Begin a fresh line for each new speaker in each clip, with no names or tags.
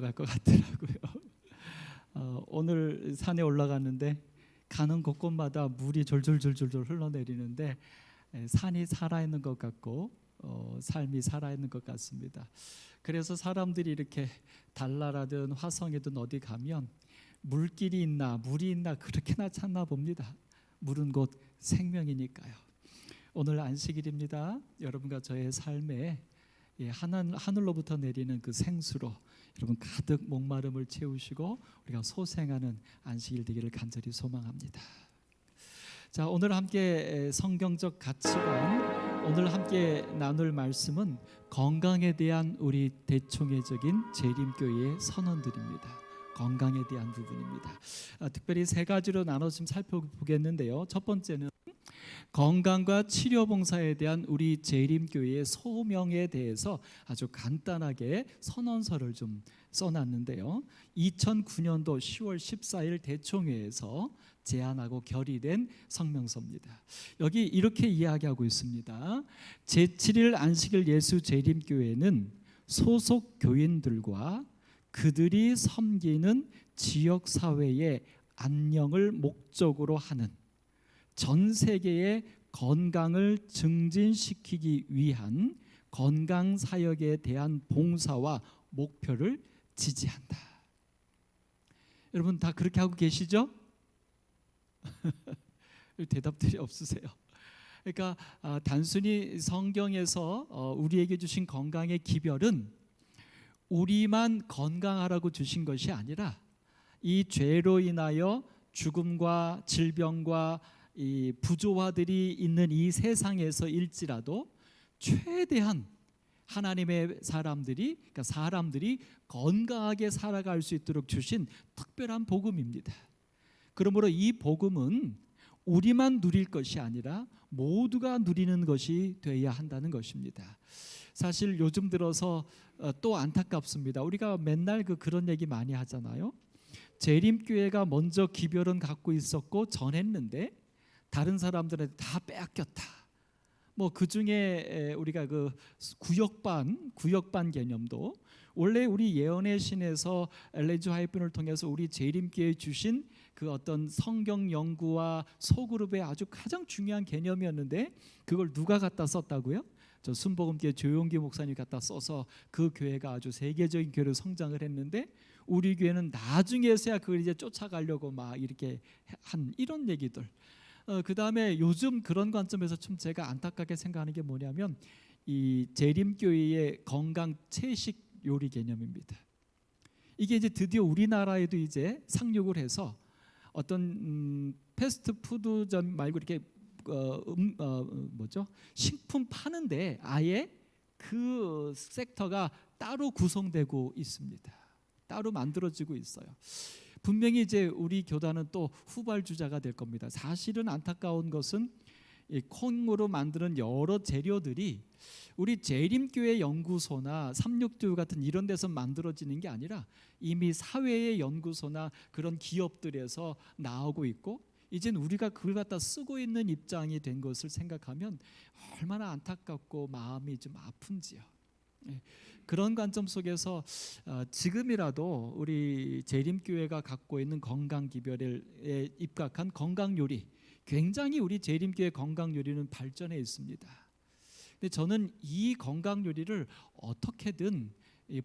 갈 것 같더라고요. 오늘 산에 올라갔는데 가는 곳곳마다 물이 졸졸졸졸 흘러내리는데 산이 살아있는 것 같고 삶이 살아있는 것 같습니다. 그래서 사람들이 이렇게 달나라든 화성이든 어디 가면 물길이 있나 물이 있나 그렇게나 찾나 봅니다. 물은 곧 생명이니까요. 오늘 안식일입니다. 여러분과 저의 삶에 하늘로부터 내리는 그 생수로 여러분 가득 목마름을 채우시고 우리가 소생하는 안식일 되기를 간절히 소망합니다. 자, 오늘 함께 성경적 가치관, 오늘 함께 나눌 말씀은 건강에 대한 우리 대총회적인 재림교회의 선언들입니다. 건강에 대한 부분입니다. 특별히 세 가지로 나눠 좀 살펴보겠는데요. 첫 번째는 건강과 치료 봉사에 대한 우리 재림교회의 소명에 대해서 아주 간단하게 선언서를 좀 써놨는데요. 2009년도 10월 14일 대총회에서 제안하고 결의된 성명서입니다. 여기 이렇게 이야기하고 있습니다. 제7일 안식일 예수 재림교회는 소속 교인들과 그들이 섬기는 지역사회의 안녕을 목적으로 하는 전 세계의 건강을 증진시키기 위한 건강사역에 대한 봉사와 목표를 지지한다. 여러분 다 그렇게 하고 계시죠? 대답들이 없으세요. 그러니까 단순히 성경에서 우리에게 주신 건강의 기별은 우리만 건강하라고 주신 것이 아니라 이 죄로 인하여 죽음과 질병과 이 부조화들이 있는 이 세상에서 일지라도 최대한 하나님의 그러니까 사람들이 건강하게 살아갈 수 있도록 주신 특별한 복음입니다. 그러므로 이 복음은 우리만 누릴 것이 아니라 모두가 누리는 것이 되어야 한다는 것입니다. 사실 요즘 들어서 또 안타깝습니다. 우리가 맨날 그런 얘기 많이 하잖아요. 재림교회가 먼저 기별은 갖고 있었고 전했는데 다른 사람들한테 다 빼앗겼다. 그 중에 우리가 그 구역반 개념도 원래 우리 예언의 신에서 엘레지 화이트를 통해서 우리 재림교회에 주신 그 어떤 성경 연구와 소그룹의 아주 가장 중요한 개념이었는데 그걸 누가 갖다 썼다고요? 저 순복음교회 조용기 목사님이 갖다 써서 그 교회가 아주 세계적인 교회로 성장을 했는데 우리 교회는 나중에서야 그걸 이제 쫓아가려고 막 이렇게 한 이런 얘기들. 그 다음에 요즘 그런 관점에서 좀 제가 안타깝게 생각하는 게 뭐냐면 이 재림교회의 건강 채식 요리 개념입니다. 이게 이제 드디어 우리나라에도 이제 상륙을 해서 어떤 패스트푸드점 말고 이렇게 식품 파는데 아예 그 섹터가 따로 구성되고 있습니다. 따로 만들어지고 있어요. 분명히 이제 우리 교단은 또 후발주자가 될 겁니다. 사실은 안타까운 것은 이 콩으로 만드는 여러 재료들이 우리 재림교회 연구소나 삼육교회 같은 이런 데서 만들어지는 게 아니라 이미 사회의 연구소나 그런 기업들에서 나오고 있고 이젠 우리가 그걸 갖다 쓰고 있는 입장이 된 것을 생각하면 얼마나 안타깝고 마음이 좀 아픈지요. 그런 관점 속에서 지금이라도 우리 재림교회가 갖고 있는 건강기별에 입각한 건강요리, 굉장히 우리 재림교회 건강요리는 발전해 있습니다. 근데 저는 이 건강요리를 어떻게든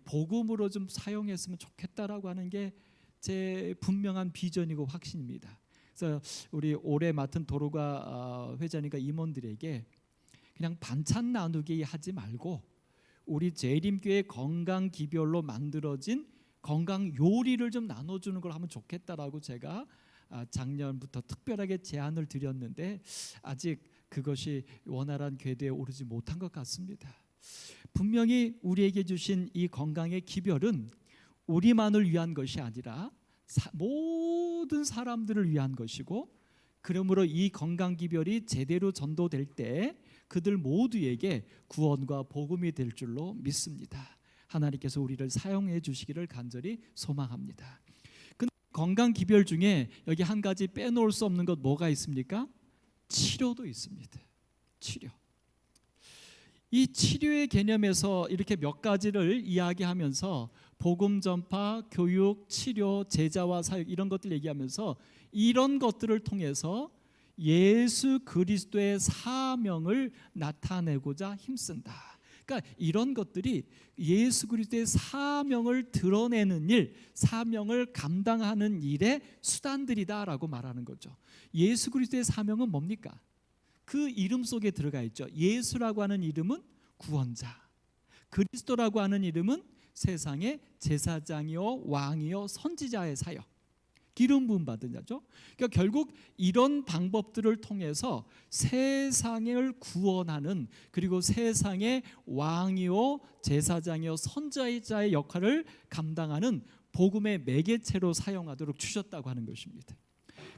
복음으로 좀 사용했으면 좋겠다라고 하는 게 제 분명한 비전이고 확신입니다. 그래서 우리 올해 맡은 도로가 회장님과 임원들에게 그냥 반찬 나누기 하지 말고 우리 재림교회 건강 기별로 만들어진 건강 요리를 좀 나눠주는 걸 하면 좋겠다라고 제가 작년부터 특별하게 제안을 드렸는데 아직 그것이 원활한 궤도에 오르지 못한 것 같습니다. 분명히 우리에게 주신 이 건강의 기별은 우리만을 위한 것이 아니라 모든 사람들을 위한 것이고 그러므로 이 건강 기별이 제대로 전도될 때 그들 모두에게 구원과 복음이 될 줄로 믿습니다. 하나님께서 우리를 사용해 주시기를 간절히 소망합니다. 근데 건강 기별 중에 여기 한 가지 빼놓을 수 없는 것 뭐가 있습니까? 치료도 있습니다. 치료. 이 치료의 개념에서 이렇게 몇 가지를 이야기하면서 복음 전파, 교육, 치료, 제자와 사역 이런 것들 얘기하면서 이런 것들을 통해서 예수 그리스도의 사명을 나타내고자 힘쓴다. 그러니까 이런 것들이 예수 그리스도의 사명을 드러내는 일, 사명을 감당하는 일의 수단들이다라고 말하는 거죠. 예수 그리스도의 사명은 뭡니까? 그 이름 속에 들어가 있죠. 예수라고 하는 이름은 구원자, 그리스도라고 하는 이름은 세상의 제사장이요 왕이요 선지자의 사역, 기름 부음 받은 자죠. 그러니까 결국 이런 방법들을 통해서 세상을 구원하는, 그리고 세상의 왕이요 제사장이요 선지자의 역할을 감당하는 복음의 매개체로 사용하도록 주셨다고 하는 것입니다.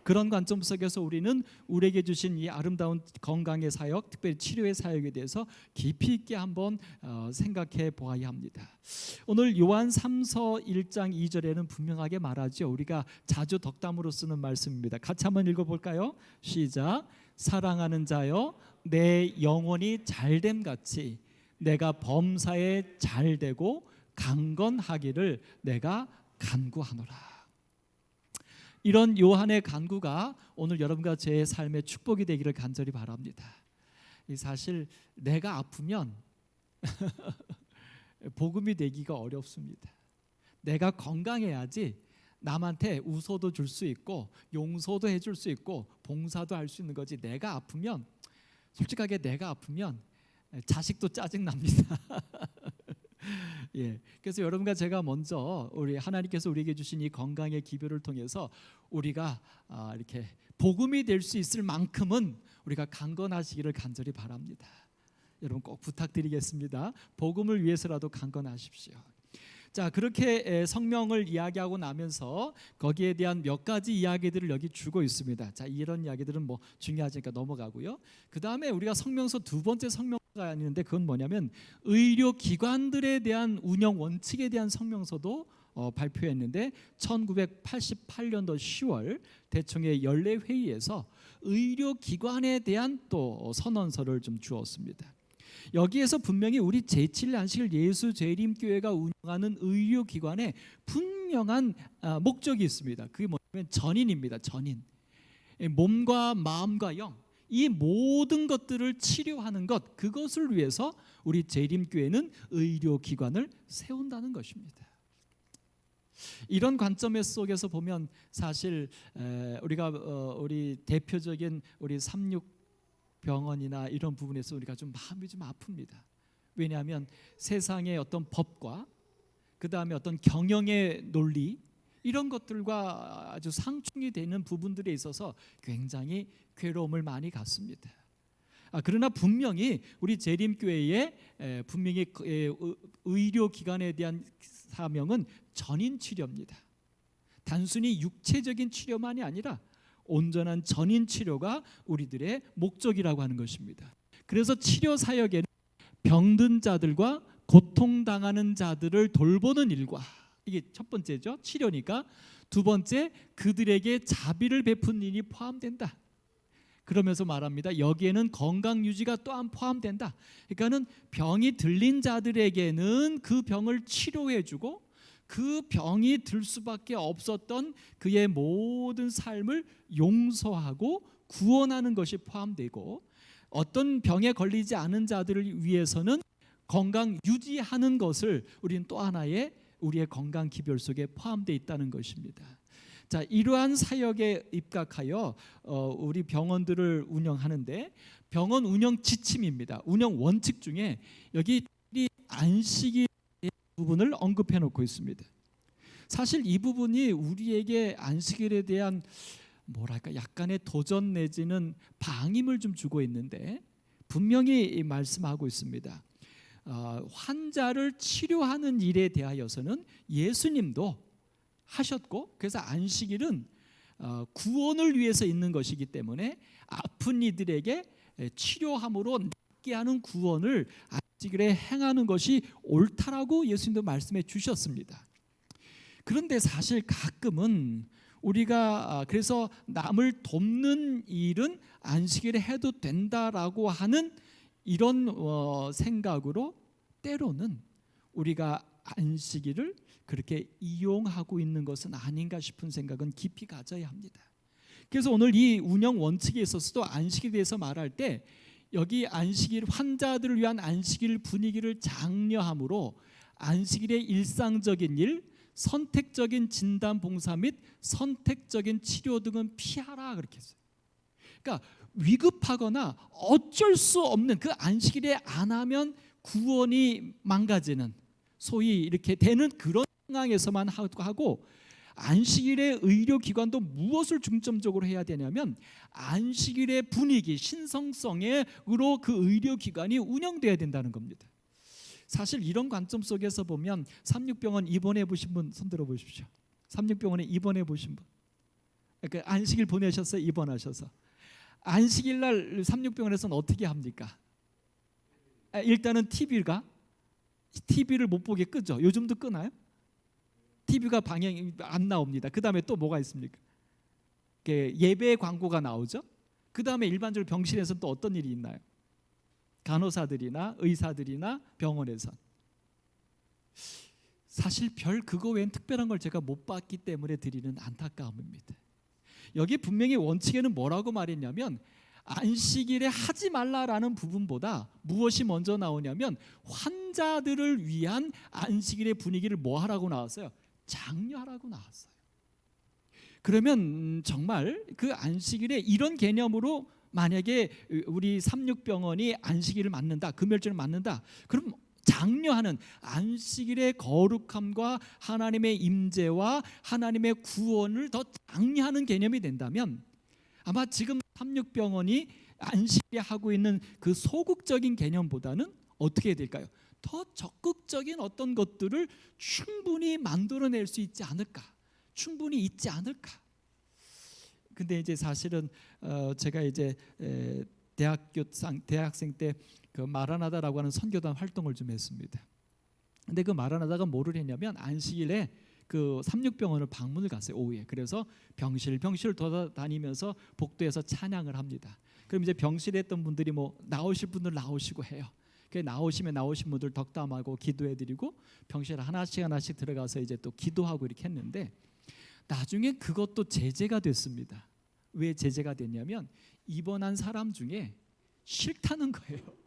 그런 관점 속에서 우리는 우리에게 주신 이 아름다운 건강의 사역, 특별히 치료의 사역에 대해서 깊이 있게 한번 생각해 보아야 합니다. 오늘 요한 3서 1장 2절에는 분명하게 말하죠. 우리가 자주 덕담으로 쓰는 말씀입니다. 같이 한번 읽어볼까요? 시작. 사랑하는 자여, 내 영혼이 잘됨 같이 내가 범사에 잘되고 강건하기를 내가 간구하노라. 이런 요한의 간구가 오늘 여러분과 제 삶의 축복이 되기를 간절히 바랍니다. 사실 내가 아프면 복음이 되기가 어렵습니다. 내가 건강해야지 남한테 웃어도 줄 수 있고 용서도 해줄 수 있고 봉사도 할 수 있는 거지. 내가 아프면, 솔직하게 내가 아프면 자식도 짜증납니다. 예, 그래서 여러분과 제가 먼저 우리 하나님께서 우리에게 주신 이 건강의 기별을 통해서 우리가 이렇게 복음이 될 수 있을 만큼은 우리가 강건하시기를 간절히 바랍니다. 여러분 꼭 부탁드리겠습니다. 복음을 위해서라도 강건하십시오. 자, 그렇게 성명을 이야기하고 나면서 거기에 대한 몇 가지 이야기들을 여기 주고 있습니다. 자, 이런 이야기들은 뭐 중요하니까 넘어가고요. 그 다음에 우리가 성명서 두 번째 성명서가 있는데 그건 뭐냐면 의료기관들에 대한 운영 원칙에 대한 성명서도 발표했는데 1988년도 10월 대총회 연례회의에서 의료기관에 대한 또 선언서를 좀 주었습니다. 여기에서 분명히 우리 제7 안식일 예수 재림교회가 운영하는 의료기관에 분명한 목적이 있습니다. 그게 뭐냐면 전인입니다. 전인. 몸과 마음과 영, 이 모든 것들을 치료하는 것, 그것을 위해서 우리 재림교회는 의료기관을 세운다는 것입니다. 이런 관점 속에서 보면 사실 우리가 우리 대표적인 우리 36 병원이나 이런 부분에서 우리가 좀 마음이 좀 아픕니다. 왜냐하면 세상의 어떤 법과 그 다음에 어떤 경영의 논리, 이런 것들과 아주 상충이 되는 부분들에 있어서 굉장히 괴로움을 많이 갖습니다. 그러나 분명히 우리 재림교회의 분명히 의료기관에 대한 사명은 전인 치료입니다. 단순히 육체적인 치료만이 아니라 온전한 전인 치료가 우리들의 목적이라고 하는 것입니다. 그래서 치료 사역에는 병든 자들과 고통당하는 자들을 돌보는 일과, 이게 첫 번째죠. 치료니까. 두 번째, 그들에게 자비를 베푸는 일이 포함된다. 그러면서 말합니다. 여기에는 건강 유지가 또한 포함된다. 그러니까는 병이 들린 자들에게는 그 병을 치료해주고 그 병이 들 수밖에 없었던 그의 모든 삶을 용서하고 구원하는 것이 포함되고, 어떤 병에 걸리지 않은 자들을 위해서는 건강 유지하는 것을 우리는 또 하나의 우리의 건강 기별 속에 포함되어 있다는 것입니다. 자, 이러한 사역에 입각하여 우리 병원들을 운영하는데 병원 운영 지침입니다. 운영 원칙 중에 여기 안식일 부분을 언급해 놓고 있습니다. 사실 이 부분이 우리에게 안식일에 대한 뭐랄까 약간의 도전 내지는 방임을 좀 주고 있는데 분명히 말씀하고 있습니다. 환자를 치료하는 일에 대하여서는 예수님도 하셨고, 그래서 안식일은 구원을 위해서 있는 것이기 때문에 아픈 이들에게 치료함으로 낫게 하는 구원을 안식일에 행하는 것이 옳다라고 예수님도 말씀해 주셨습니다. 그런데 사실 가끔은 우리가 그래서 남을 돕는 일은 안식일에 해도 된다라고 하는 이런 생각으로 때로는 우리가 안식일을 그렇게 이용하고 있는 것은 아닌가 싶은 생각은 깊이 가져야 합니다. 그래서 오늘 이 운영 원칙에 있어서도 안식에 대해서 말할 때 여기 안식일, 환자들을 위한 안식일 분위기를 장려함으로 안식일의 일상적인 일, 선택적인 진단 봉사 및 선택적인 치료 등은 피하라 그렇게 했어요. 그러니까 위급하거나 어쩔 수 없는 그 안식일에 안 하면 구원이 망가지는, 소위 이렇게 되는 그런 상황에서만 하고, 안식일의 의료기관도 무엇을 중점적으로 해야 되냐면 안식일의 분위기, 신성성으로 그 의료기관이 운영돼야 된다는 겁니다. 사실 이런 관점 속에서 보면 삼육병원 입원해 보신 분 손 들어 보십시오. 삼육병원에 입원해 보신 분, 그러니까 안식일 보내셨어요? 입원하셔서 안식일 날 삼육병원에서는 어떻게 합니까? 일단은 TV를 못 보게 끄죠. 요즘도 끄나요? TV가 방영이 안 나옵니다. 그 다음에 또 뭐가 있습니까? 예배 광고가 나오죠. 그 다음에 일반적으로 병실에서는 또 어떤 일이 있나요? 간호사들이나 의사들이나 병원에서 사실 별 그거 외엔 특별한 걸 제가 못 봤기 때문에 드리는 안타까움입니다. 여기 분명히 원칙에는 뭐라고 말했냐면 안식일에 하지 말라라는 부분보다 무엇이 먼저 나오냐면 환자들을 위한 안식일의 분위기를 뭐 하라고 나왔어요? 장려하라고 나왔어요. 그러면 정말 그 안식일에 이런 개념으로 만약에 우리 삼육병원이 안식일을 맞는다, 금요일절을 맞는다, 그럼 장려하는 안식일의 거룩함과 하나님의 임재와 하나님의 구원을 더 장려하는 개념이 된다면 아마 지금 삼육병원이 안식일에 하고 있는 그 소극적인 개념보다는 어떻게 해야 될까요? 더 적극적인 어떤 것들을 충분히 만들어낼 수 있지 않을까, 충분히 있지 않을까. 근데 이제 사실은 제가 이제 대학생 때 그 마라나다라고 하는 선교단 활동을 좀 했습니다. 근데 그 마라나다가 뭐를 했냐면 안식일에 그 삼육병원을 방문을 갔어요, 오후에. 그래서 병실 돌아다니면서 복도에서 찬양을 합니다. 그럼 이제 병실에 있던 분들이 뭐 나오실 분들 나오시고 해요. 나오신 분들 덕담하고 기도해드리고 병실 하나씩 들어가서 이제 또 기도하고 이렇게 했는데 나중에 그것도 제재가 됐습니다. 왜 제재가 됐냐면 입원한 사람 중에 싫다는 거예요.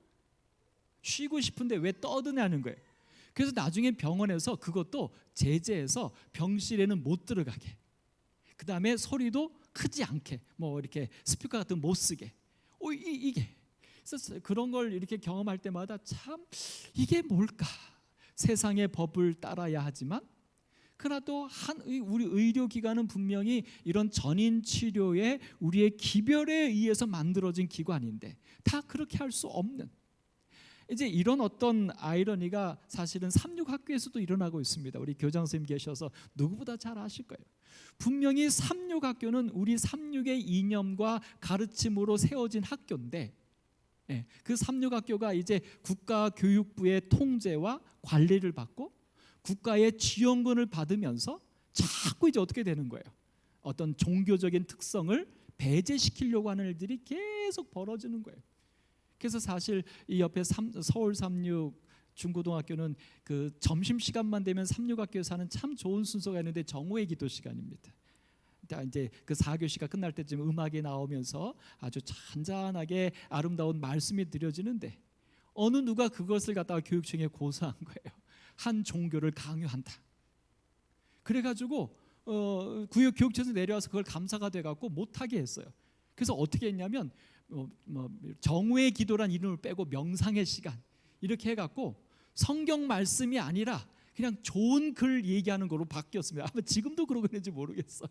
쉬고 싶은데 왜 떠드냐는 거예요. 그래서 나중에 병원에서 그것도 제재해서 병실에는 못 들어가게, 그 다음에 소리도 크지 않게, 뭐 이렇게 스피커 같은 거 못 쓰게. 이게 그래서 그런 걸 이렇게 경험할 때마다 참 이게 뭘까? 세상의 법을 따라야 하지만 그래도 우리 의료기관은 분명히 이런 전인 치료에 우리의 기별에 의해서 만들어진 기관인데 다 그렇게 할 수 없는, 이제 이런 어떤 아이러니가 사실은 삼육학교에서도 일어나고 있습니다. 우리 교장 선생님 계셔서 누구보다 잘 아실 거예요. 분명히 삼육학교는 우리 삼육의 이념과 가르침으로 세워진 학교인데 그 삼육학교가 이제 국가교육부의 통제와 관리를 받고 국가의 지원금을 받으면서 자꾸 이제 어떻게 되는 거예요? 어떤 종교적인 특성을 배제시키려고 하는 일들이 계속 벌어지는 거예요. 그래서 사실 이 옆에 서울 삼육 중고등학교는 그 점심 시간만 되면 삼육학교에서 하는 참 좋은 순서가 있는데 정오의 기도 시간입니다. 이제 그 4교시가 끝날 때쯤 음악이 나오면서 아주 잔잔하게 아름다운 말씀이 드려지는데 어느 누가 그것을 갖다가 교육청에 고소한 거예요. 한 종교를 강요한다. 그래가지고 교육청에서 내려와서 그걸 감사가 돼갖고 못하게 했어요. 그래서 어떻게 했냐면 정오의 기도란 이름을 빼고 명상의 시간 이렇게 해갖고 성경 말씀이 아니라 그냥 좋은 글 얘기하는 거로 바뀌었습니다. 아마 지금도 그러고 있는지 모르겠어.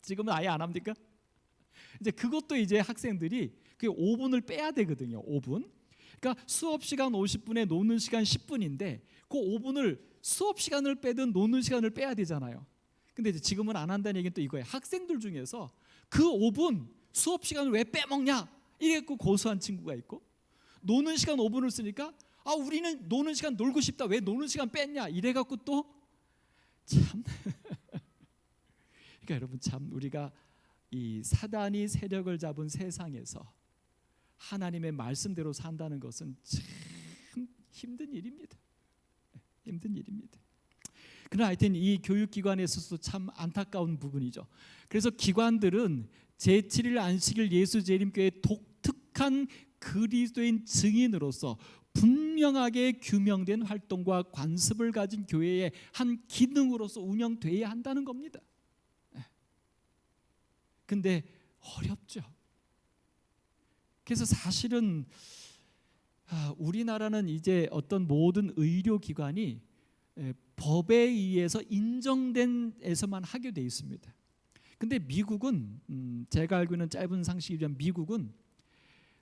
지금은 아예 안 합니까? 이제 그것도 이제 학생들이 그 5분을 빼야 되거든요. 5분. 그러니까 수업 시간 50분에 노는 시간 10분인데 그 5분을 수업 시간을 빼든 노는 시간을 빼야 되잖아요. 근데 이제 지금은 안 한다는 얘기는 또 이거예요. 학생들 중에서 그 5분 수업 시간을 왜 빼먹냐 이랬고 고소한 친구가 있고, 노는 시간 5분을 쓰니까 우리는 노는 시간 놀고 싶다, 왜 노는 시간 뺐냐 이래갖고 또 참 그러니까 여러분 참 우리가 이 사단이 세력을 잡은 세상에서 하나님의 말씀대로 산다는 것은 참 힘든 일입니다. 힘든 일입니다. 그러나 하여튼 이 교육기관에 있어서도 참 안타까운 부분이죠. 그래서 기관들은 제7일 안식일 예수 재림교회의 독특한 그리스도인 증인으로서 분명하게 규명된 활동과 관습을 가진 교회의 한 기능으로서 운영돼야 한다는 겁니다. 근데 어렵죠. 그래서 사실은 우리나라는 이제 어떤 모든 의료기관이 법에 의해서 인정된 에서만 하게 돼 있습니다. 근데 미국은 제가 알고 있는 짧은 상식이면 미국은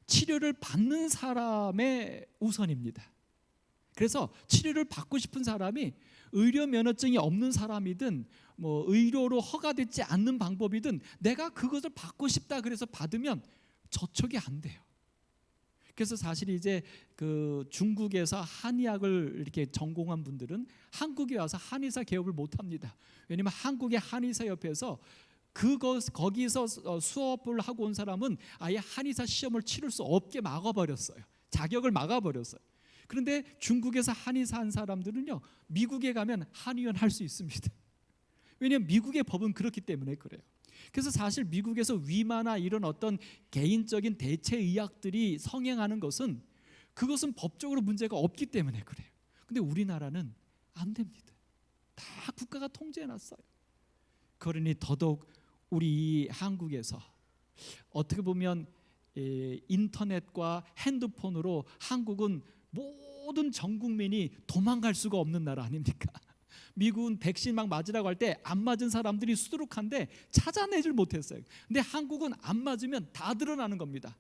치료를 받는 사람의 우선입니다. 그래서 치료를 받고 싶은 사람이 의료 면허증이 없는 사람이든 뭐 의료로 허가되지 않는 방법이든 내가 그것을 받고 싶다 그래서 받으면 저촉이 안 돼요. 그래서 사실 이제 그 중국에서 한의학을 이렇게 전공한 분들은 한국에 와서 한의사 개업을 못 합니다. 왜냐하면 한국의 한의사 협회에서 거기서 수업을 하고 온 사람은 아예 한의사 시험을 치를 수 없게 막아버렸어요. 자격을 막아버렸어요. 그런데 중국에서 한의사 한 사람들은요, 미국에 가면 한의원 할 수 있습니다. 왜냐하면 미국의 법은 그렇기 때문에 그래요. 그래서 사실 미국에서 위마나 이런 어떤 개인적인 대체 의학들이 성행하는 것은 그것은 법적으로 문제가 없기 때문에 그래요. 근데 우리나라는 안 됩니다. 다 국가가 통제해 놨어요. 그러니 더더욱 우리 한국에서 어떻게 보면 인터넷과 핸드폰으로 한국은 모든 전 국민이 도망갈 수가 없는 나라 아닙니까? 미국은 백신 막 맞으라고 할 때 안 맞은 사람들이 수두룩한데 찾아내질 못했어요. 근데 한국은 안 맞으면 다 드러나는 겁니다.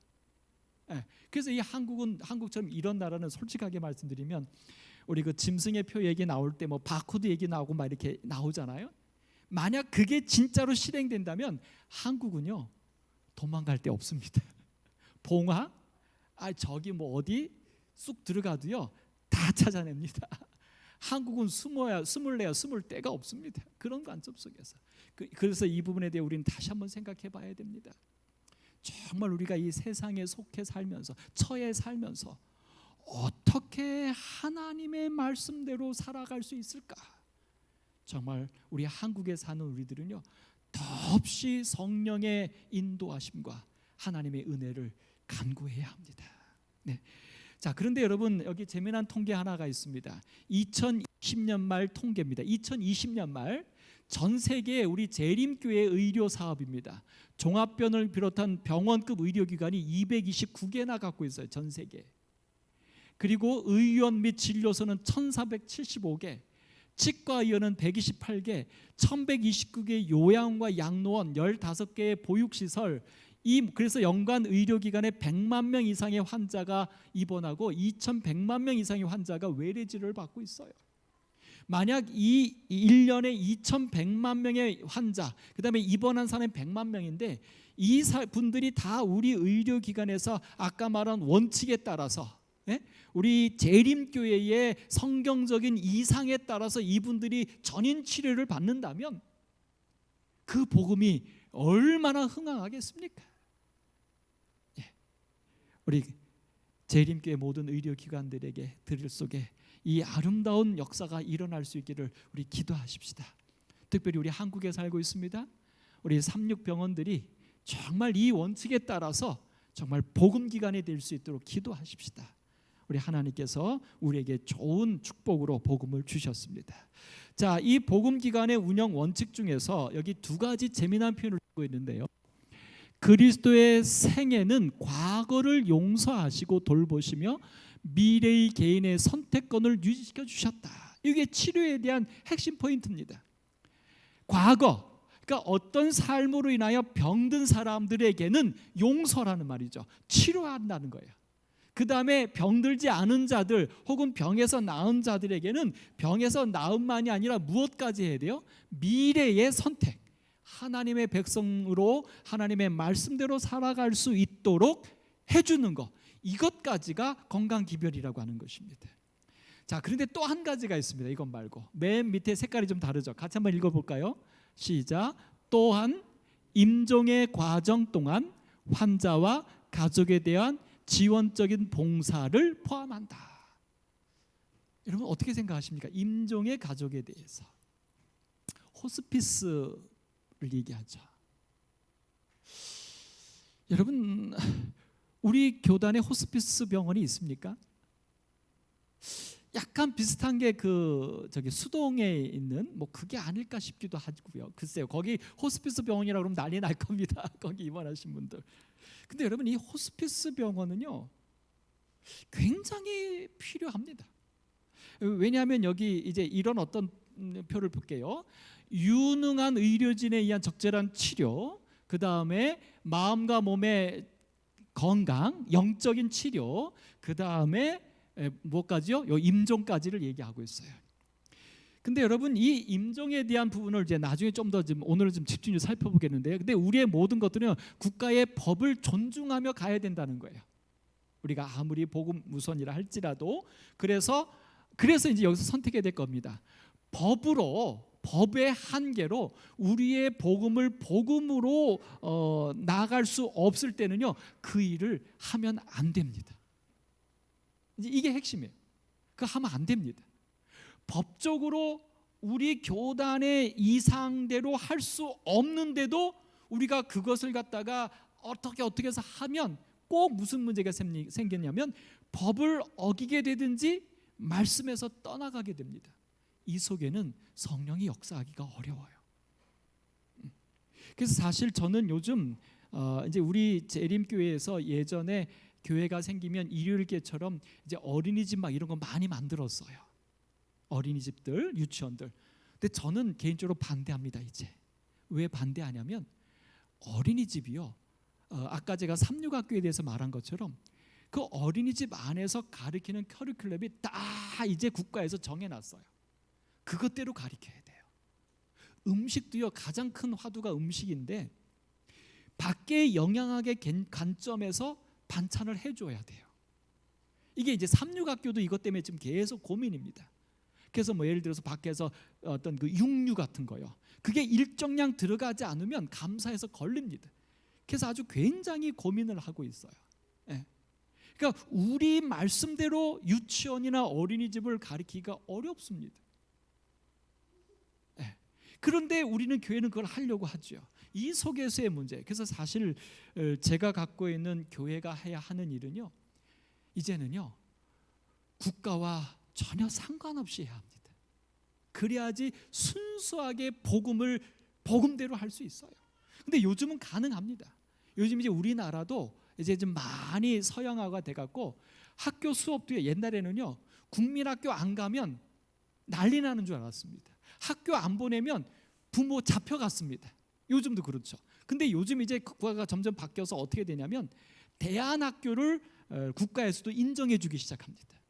그래서 이 한국처럼 이런 나라는 솔직하게 말씀드리면 우리 그 짐승의 표 얘기 나올 때 뭐 바코드 얘기 나오고 막 이렇게 나오잖아요. 만약 그게 진짜로 실행된다면 한국은요 도망갈 데 없습니다. 봉화, 저기 뭐 어디 쑥 들어가도요 다 찾아냅니다. 한국은 숨을 데가 없습니다. 그런 관점 속에서 그래서 이 부분에 대해 우리는 다시 한번 생각해 봐야 됩니다. 정말 우리가 이 세상에 속해 살면서 처해 살면서 어떻게 하나님의 말씀대로 살아갈 수 있을까? 정말 우리 한국에 사는 우리들은요 더없이 성령의 인도하심과 하나님의 은혜를 간구해야 합니다. 네. 자, 그런데 여러분 여기 재미난 통계 하나가 있습니다. 2020년 말 통계입니다. 2020년 말 전 세계 우리 재림교회 의료 사업입니다. 종합병원을 비롯한 병원급 의료기관이 229개나 갖고 있어요. 전 세계. 그리고 의원 및 진료소는 1475개, 치과의원은 128개, 1129개 요양과 양로원 15개의 보육시설, 그래서 연간 의료기관에 100만 명 이상의 환자가 입원하고 2100만 명 이상의 환자가 외래치료를 받고 있어요. 만약 이 1년에 2100만 명의 환자, 그 다음에 입원한 사람이 100만 명인데 이 분들이 다 우리 의료기관에서 아까 말한 원칙에 따라서 우리 재림교회의 성경적인 이상에 따라서 이분들이 전인 치료를 받는다면 그 복음이 얼마나 흥황하겠습니까? 우리 재림교회 모든 의료기관들에게 들을 속에 이 아름다운 역사가 일어날 수 있기를 우리 기도하십시다. 특별히 우리 한국에 살고 있습니다. 우리 삼육병원들이 정말 이 원칙에 따라서 정말 복음기관이 될 수 있도록 기도하십시다. 우리 하나님께서 우리에게 좋은 축복으로 복음을 주셨습니다. 자, 이 복음기관의 운영 원칙 중에서 여기 두 가지 재미난 표현을 쓰고 있는데요. 그리스도의 생애는 과거를 용서하시고 돌보시며 미래의 개인의 선택권을 유지시켜 주셨다. 이게 치료에 대한 핵심 포인트입니다. 과거, 그러니까 어떤 삶으로 인하여 병든 사람들에게는 용서라는 말이죠. 치료한다는 거예요. 그 다음에 병들지 않은 자들 혹은 병에서 나은 자들에게는 병에서 나음만이 아니라 무엇까지 해야 돼요? 미래의 선택, 하나님의 백성으로 하나님의 말씀대로 살아갈 수 있도록 해주는 것, 이것까지가 건강기별이라고 하는 것입니다. 자, 그런데 또 한 가지가 있습니다. 이것 말고 맨 밑에 색깔이 좀 다르죠. 같이 한번 읽어볼까요? 시작. 또한 임종의 과정 동안 환자와 가족에 대한 지원적인 봉사를 포함한다. 여러분 어떻게 생각하십니까? 임종의 가족에 대해서 호스피스를 얘기하죠. 여러분 우리 교단에 호스피스 병원이 있습니까? 약간 비슷한 게 저기 수동에 있는 뭐 그게 아닐까 싶기도 하고요. 글쎄요, 거기 호스피스 병원이라 그러면 난리 날 겁니다. 거기 입원하신 분들. 근데 여러분 이 호스피스 병원은요 굉장히 필요합니다. 왜냐하면 여기 이제 이런 어떤 표를 볼게요. 유능한 의료진에 의한 적절한 치료, 그 다음에 마음과 몸의 건강, 영적인 치료, 그 다음에 뭐까지요? 요 임종까지를 얘기하고 있어요. 근데 여러분 이 임종에 대한 부분을 이제 나중에 좀 더 오늘은 좀 집중해서 살펴보겠는데요. 근데 우리의 모든 것들은 국가의 법을 존중하며 가야 된다는 거예요. 우리가 아무리 복음 우선이라 할지라도 그래서 이제 여기서 선택해야 될 겁니다. 법의 한계로 우리의 복음으로 나아갈 수 없을 때는요 그 일을 하면 안 됩니다. 이게 핵심이에요. 그거 하면 안 됩니다. 법적으로 우리 교단의 이상대로 할 수 없는데도 우리가 그것을 갖다가 어떻게 해서 하면 꼭 무슨 문제가 생겼냐면 법을 어기게 되든지 말씀에서 떠나가게 됩니다. 이 속에는 성령이 역사하기가 어려워요. 그래서 사실 저는 요즘 이제 우리 재림교회에서 예전에 교회가 생기면 일요일계처럼 이제 어린이집 막 이런 거 많이 만들었어요. 어린이집들, 유치원들. 근데 저는 개인적으로 반대합니다. 이제 왜 반대하냐면 어린이집이요. 아까 제가 삼육학교에 대해서 말한 것처럼 그 어린이집 안에서 가르치는 커리큘럼이 다 이제 국가에서 정해놨어요. 그것대로 가르쳐야 돼요. 음식도요 가장 큰 화두가 음식인데 밖의 영양학의 관점에서 반찬을 해줘야 돼요. 이게 이제 삼육학교도 이것 때문에 지금 계속 고민입니다. 그래서 뭐 예를 들어서 밖에서 어떤 그 육류 같은 거요. 그게 일정량 들어가지 않으면 감사해서 걸립니다. 그래서 아주 굉장히 고민을 하고 있어요. 예. 그러니까 우리 말씀대로 유치원이나 어린이집을 가르치기가 어렵습니다. 예. 그런데 우리는 교회는 그걸 하려고 하죠. 이 속에서의 문제. 그래서 사실 제가 갖고 있는 교회가 해야 하는 일은요. 이제는요. 국가와 전혀 상관없이 해야 합니다. 그래야지 순수하게 복음대로 할 수 있어요. 근데 요즘은 가능합니다. 요즘 이제 우리나라도 이제 좀 많이 서양화가 돼갖고 학교 수업도 옛날에는요 국민학교 안 가면 난리 나는 줄 알았습니다. 학교 안 보내면 부모 잡혀갔습니다. 요즘도 그렇죠. 근데 요즘 이제 국가가 점점 바뀌어서 어떻게 되냐면 대안학교를 국가에서도 인정해주기 시작합니다.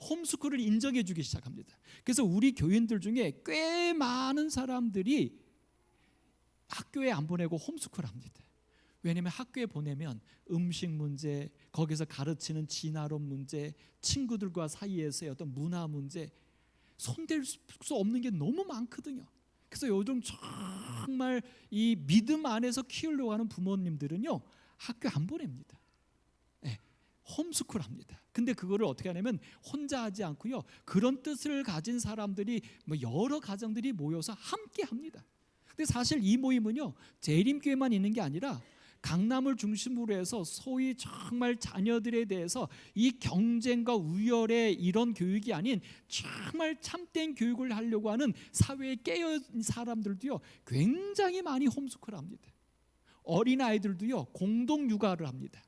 홈스쿨을 인정해주기 시작합니다. 그래서 우리 교인들 중에 꽤 많은 사람들이 학교에 안 보내고 홈스쿨 합니다. 왜냐하면 학교에 보내면 음식 문제, 거기서 가르치는 진화론 문제, 친구들과 사이에서의 어떤 문화 문제, 손댈 수 없는 게 너무 많거든요. 그래서 요즘 정말 이 믿음 안에서 키우려고 하는 부모님들은요 학교 안 보냅니다. 네, 홈스쿨 합니다. 근데 그거를 어떻게 하냐면 혼자 하지 않고요 그런 뜻을 가진 사람들이 뭐 여러 가정들이 모여서 함께 합니다. 근데 사실 이 모임은요 재림교회만 있는 게 아니라 강남을 중심으로 해서 소위 정말 자녀들에 대해서 이 경쟁과 우열의 이런 교육이 아닌 정말 참된 교육을 하려고 하는 사회에 깨어있는 사람들도요 굉장히 많이 홈스쿨 합니다. 어린아이들도요 공동 육아를 합니다.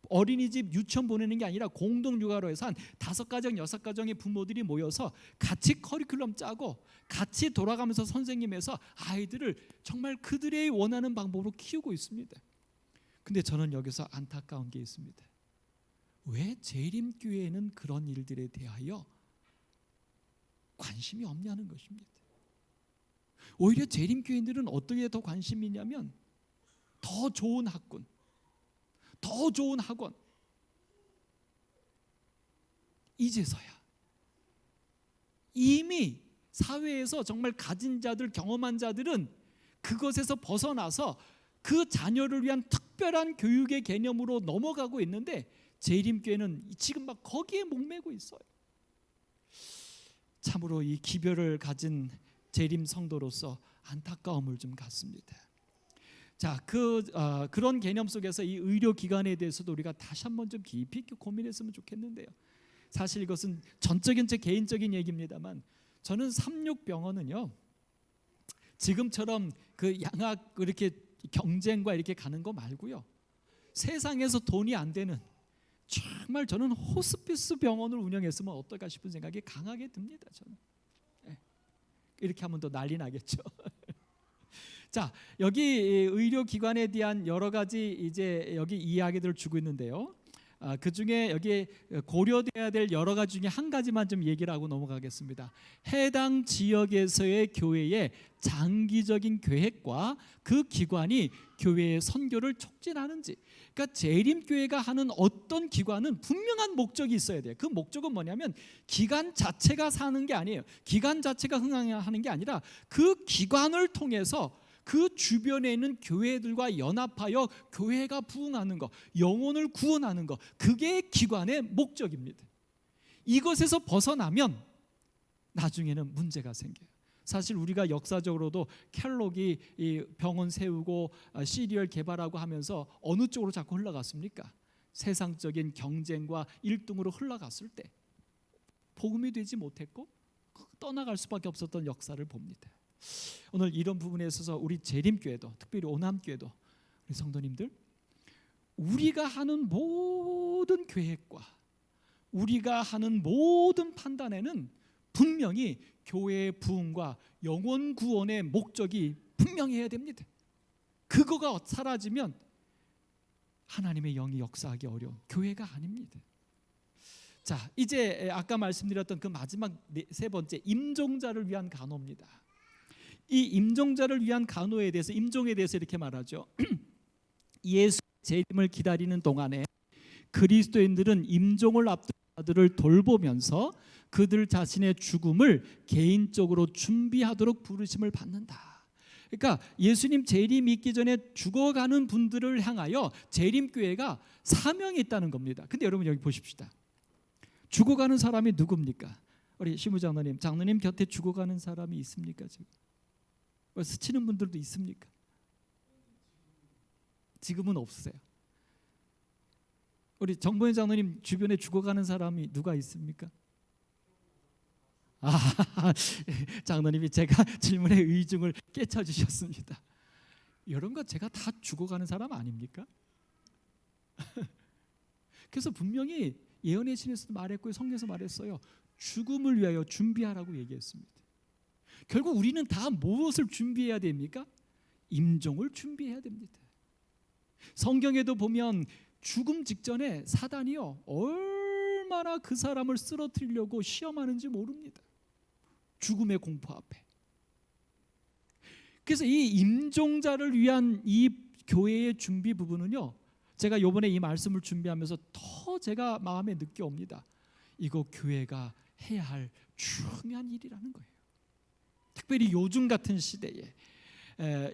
어린이집 유치원 보내는 게 아니라 공동 육아로 해서 한 5가정 6가정의 부모들이 모여서 같이 커리큘럼 짜고 같이 돌아가면서 선생님에서 아이들을 정말 그들의 원하는 방법으로 키우고 있습니다. 근데 저는 여기서 안타까운 게 있습니다. 왜 재림교회에는 그런 일들에 대하여 관심이 없냐는 것입니다. 오히려 재림교인들은 어떻게 더 관심이 있냐면 더 좋은 학군, 더 좋은 학원, 이제서야 이미 사회에서 정말 가진 자들, 경험한 자들은 그것에서 벗어나서 그 자녀를 위한 특별한 교육의 개념으로 넘어가고 있는데 재림교회는 지금 막 거기에 목매고 있어요. 참으로 이 기별을 가진 재림 성도로서 안타까움을 좀 갖습니다. 자, 그런 개념 속에서 이 의료 기관에 대해서도 우리가 다시 한번 좀 깊이 고민했으면 좋겠는데요. 사실 이것은 전적인 제 개인적인 얘기입니다만, 저는 삼육병원은요, 지금처럼 그 양학 이렇게 경쟁과 이렇게 가는 거 말고요, 세상에서 돈이 안 되는, 정말 저는 호스피스 병원을 운영했으면 어떨까 싶은 생각이 강하게 듭니다. 저는 이렇게 하면 더 난리 나겠죠. 자, 여기 의료기관에 대한 여러 가지 이제 여기 이야기들을 주고 있는데요. 그 중에 여기 고려돼야 될 여러 가지 중에 한 가지만 좀 얘기를 하고 넘어가겠습니다. 해당 지역에서의 교회의 장기적인 계획과 그 기관이 교회의 선교를 촉진하는지. 그러니까 재림교회가 하는 어떤 기관은 분명한 목적이 있어야 돼요. 그 목적은 뭐냐면 기관 자체가 사는 게 아니에요. 기관 자체가 흥행하는 게 아니라 그 기관을 통해서 그 주변에 있는 교회들과 연합하여 교회가 부흥하는 것, 영혼을 구원하는 것, 그게 기관의 목적입니다. 이것에서 벗어나면 나중에는 문제가 생겨요. 사실 우리가 역사적으로도 켈록이 이 병원 세우고 시리얼 개발하고 하면서 어느 쪽으로 자꾸 흘러갔습니까? 세상적인 경쟁과 일등으로 흘러갔을 때 복음이 되지 못했고 떠나갈 수밖에 없었던 역사를 봅니다. 오늘 이런 부분에 있어서 우리 재림교회도, 특별히 오남교회도, 우리 성도님들, 우리가 하는 모든 계획과 우리가 하는 모든 판단에는 분명히 교회의 부흥과 영혼 구원의 목적이 분명해야 됩니다. 그거가 사라지면 하나님의 영이 역사하기 어려운 교회가 아닙니다. 자, 이제 아까 말씀드렸던 그 마지막 세 번째, 임종자를 위한 간호입니다. 이 임종자를 위한 간호에 대해서, 임종에 대해서 이렇게 말하죠. 예수 재림을 기다리는 동안에 그리스도인들은 임종을 앞둔 자들을 돌보면서 그들 자신의 죽음을 개인적으로 준비하도록 부르심을 받는다. 그러니까 예수님 재림 있기 전에 죽어가는 분들을 향하여 재림교회가 사명이 있다는 겁니다. 근데 여러분 여기 보십시다. 죽어가는 사람이 누굽니까? 우리 시무장로님, 장로님 곁에 죽어가는 사람이 있습니까? 지금 스치는 분들도 있습니까? 지금은 없으세요. 우리 정보현 장로님 주변에 죽어가는 사람이 누가 있습니까? 장로님이 제가 질문의 의중을 깨쳐주셨습니다. 여러분과 제가 다 죽어가는 사람 아닙니까? 그래서 분명히 예언의 신에서도 말했고 성경에서 말했어요. 죽음을 위하여 준비하라고 얘기했습니다. 결국 우리는 다 무엇을 준비해야 됩니까? 임종을 준비해야 됩니다. 성경에도 보면 죽음 직전에 사단이요, 얼마나 그 사람을 쓰러뜨리려고 시험하는지 모릅니다. 죽음의 공포 앞에. 그래서 이 임종자를 위한 이 교회의 준비 부분은요, 제가 이번에 이 말씀을 준비하면서 더 제가 마음에 느껴옵니다. 이거 교회가 해야 할 중요한 일이라는 거예요. 특별히 요즘 같은 시대에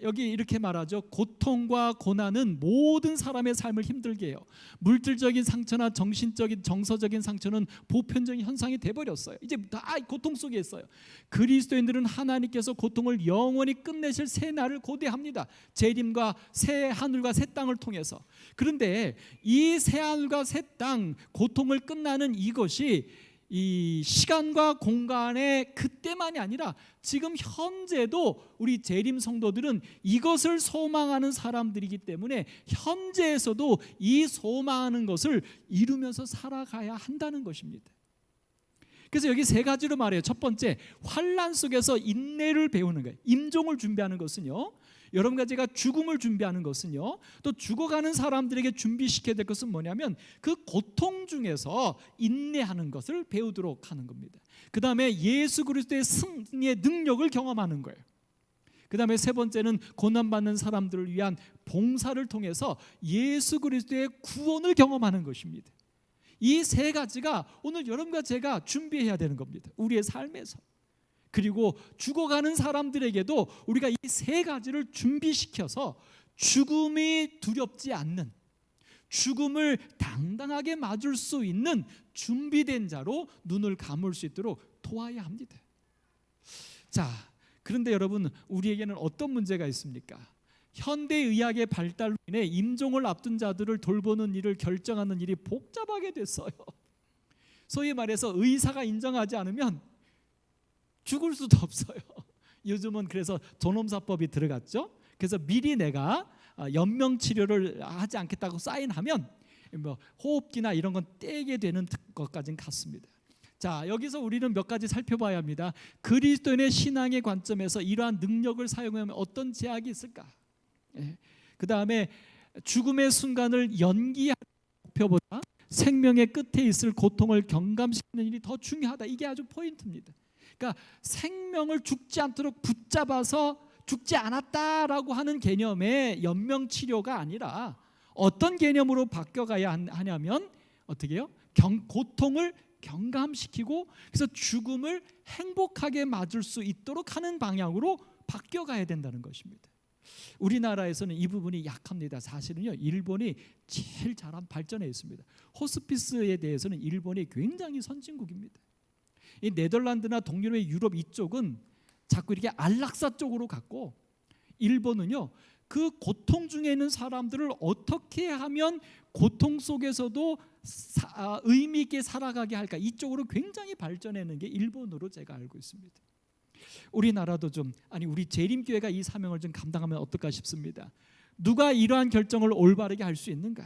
여기 이렇게 말하죠. 고통과 고난은 모든 사람의 삶을 힘들게 해요. 물질적인 상처나 정신적인 정서적인 상처는 보편적인 현상이 돼버렸어요. 이제 다 고통 속에 있어요. 그리스도인들은 하나님께서 고통을 영원히 끝내실 새 날을 고대합니다. 재림과 새 하늘과 새 땅을 통해서. 그런데 이 새 하늘과 새 땅, 고통을 끝나는 이것이 이 시간과 공간의 그때만이 아니라 지금 현재도 우리 재림 성도들은 이것을 소망하는 사람들이기 때문에 현재에서도 이 소망하는 것을 이루면서 살아가야 한다는 것입니다. 그래서 여기 세 가지로 말해요. 첫 번째, 환난 속에서 인내를 배우는 거예요. 임종을 준비하는 것은요, 여러분과 제가 죽음을 준비하는 것은요, 또 죽어가는 사람들에게 준비시켜야 될 것은 뭐냐면 그 고통 중에서 인내하는 것을 배우도록 하는 겁니다. 그 다음에 예수 그리스도의 승리의 능력을 경험하는 거예요. 그 다음에 세 번째는 고난받는 사람들을 위한 봉사를 통해서 예수 그리스도의 구원을 경험하는 것입니다. 이 세 가지가 오늘 여러분과 제가 준비해야 되는 겁니다. 우리의 삶에서. 그리고 죽어가는 사람들에게도 우리가 이 세 가지를 준비시켜서 죽음이 두렵지 않는, 죽음을 당당하게 맞을 수 있는 준비된 자로 눈을 감을 수 있도록 도와야 합니다. 자, 그런데 여러분, 우리에게는 어떤 문제가 있습니까? 현대의학의 발달로 인해 임종을 앞둔 자들을 돌보는 일을 결정하는 일이 복잡하게 됐어요. 소위 말해서 의사가 인정하지 않으면 죽을 수도 없어요. 요즘은 그래서 존엄사법이 들어갔죠. 그래서 미리 내가 연명 치료를 하지 않겠다고 사인하면 뭐 호흡기나 이런 건 떼게 되는 것까지는 같습니다. 자, 여기서 우리는 몇 가지 살펴봐야 합니다. 그리스도인의 신앙의 관점에서 이러한 능력을 사용하면 어떤 제약이 있을까? 그 다음에 죽음의 순간을 연기하는 목표보다 생명의 끝에 있을 고통을 경감시키는 일이 더 중요하다. 이게 아주 포인트입니다. 그러니까 생명을 죽지 않도록 붙잡아서 죽지 않았다라고 하는 개념의 연명 치료가 아니라 어떤 개념으로 바뀌어가야 하냐면 어떻게 해요? 고통을 경감시키고 그래서 죽음을 행복하게 맞을 수 있도록 하는 방향으로 바뀌어가야 된다는 것입니다. 우리나라에서는 이 부분이 약합니다. 사실은요, 일본이 제일 잘한 발전해 있습니다. 호스피스에 대해서는 일본이 굉장히 선진국입니다. 이 네덜란드나 동유럽의 유럽 이쪽은 자꾸 이렇게 안락사 쪽으로 갔고, 일본은요 그 고통 중에 있는 사람들을 어떻게 하면 고통 속에서도 의미 있게 살아가게 할까, 이쪽으로 굉장히 발전하는 게 일본으로 제가 알고 있습니다. 우리나라도 우리 재림교회가 이 사명을 좀 감당하면 어떨까 싶습니다. 누가 이러한 결정을 올바르게 할 수 있는가?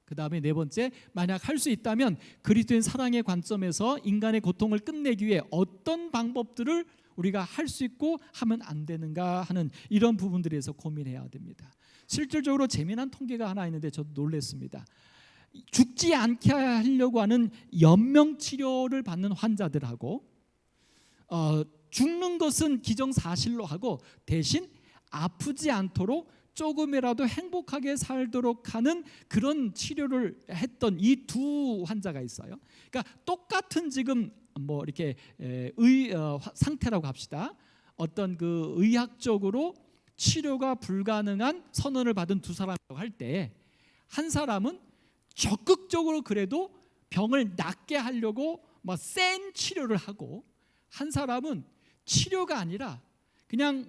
그 다음에 네 번째, 만약 할 수 있다면 그리스도인 사랑의 관점에서 인간의 고통을 끝내기 위해 어떤 방법들을 우리가 할 수 있고 하면 안 되는가 하는 이런 부분들에서 고민해야 됩니다. 실질적으로 재미난 통계가 하나 있는데 저도 놀랐습니다. 죽지 않게 하려고 하는 연명 치료를 받는 환자들하고 죽는 것은 기정사실로 하고 대신 아프지 않도록 조금이라도 행복하게 살도록 하는 그런 치료를 했던 이 두 환자가 있어요. 그러니까 똑같은 지금 뭐 이렇게 상태라고 합시다. 어떤 그 의학적으로 치료가 불가능한 선언을 받은 두 사람이라고 할 때, 한 사람은 적극적으로 그래도 병을 낫게 하려고 뭐 센 치료를 하고, 한 사람은 치료가 아니라 그냥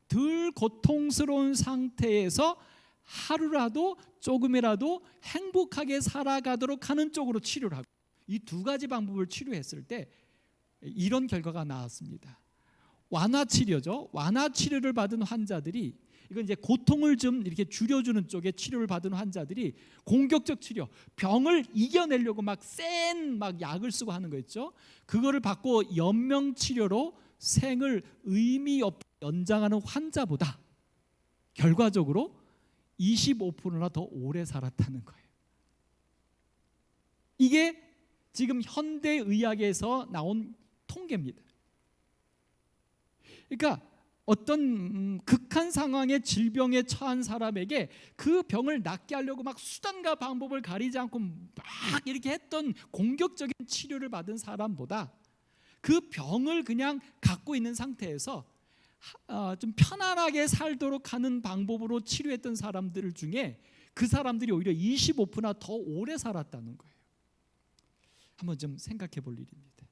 덜 고통스러운 상태에서 하루라도 조금이라도 행복하게 살아가도록 하는 쪽으로 치료를 하고, 이 두 가지 방법을 치료했을 때 이런 결과가 나왔습니다. 완화 치료죠. 완화 치료를 받은 환자들이, 이건 이제 고통을 좀 이렇게 줄여주는 쪽에 치료를 받은 환자들이 공격적 치료, 병을 이겨내려고 막 센 약을 쓰고 하는 거 있죠. 그거를 받고 연명 치료로 생을 의미 없게 연장하는 환자보다 결과적으로 25%나 더 오래 살았다는 거예요. 이게 지금 현대의학에서 나온 통계입니다. 그러니까 어떤 극한 상황의 질병에 처한 사람에게 그 병을 낫게 하려고 막 수단과 방법을 가리지 않고 막 이렇게 했던 공격적인 치료를 받은 사람보다 그 병을 그냥 갖고 있는 상태에서 좀 편안하게 살도록 하는 방법으로 치료했던 사람들 중에 그 사람들이 오히려 25%나 더 오래 살았다는 거예요. 한번 좀 생각해 볼 일입니다.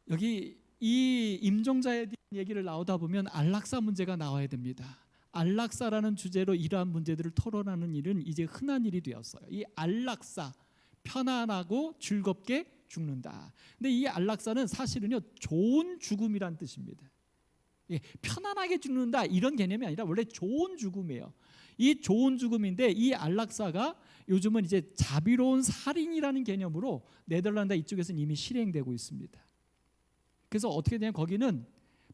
여기 이 임종자에 대한 얘기를 나오다 보면 안락사 문제가 나와야 됩니다. 안락사라는 주제로 이러한 문제들을 토론하는 일은 이제 흔한 일이 되었어요. 이 안락사, 편안하고 즐겁게 죽는다. 근데 이 안락사는 사실은요 좋은 죽음이란 뜻입니다. 편안하게 죽는다 이런 개념이 아니라 원래 좋은 죽음이에요. 이 좋은 죽음인데, 이 안락사가 요즘은 이제 자비로운 살인이라는 개념으로 네덜란드 이쪽에서는 이미 실행되고 있습니다. 그래서 어떻게 되냐면 거기는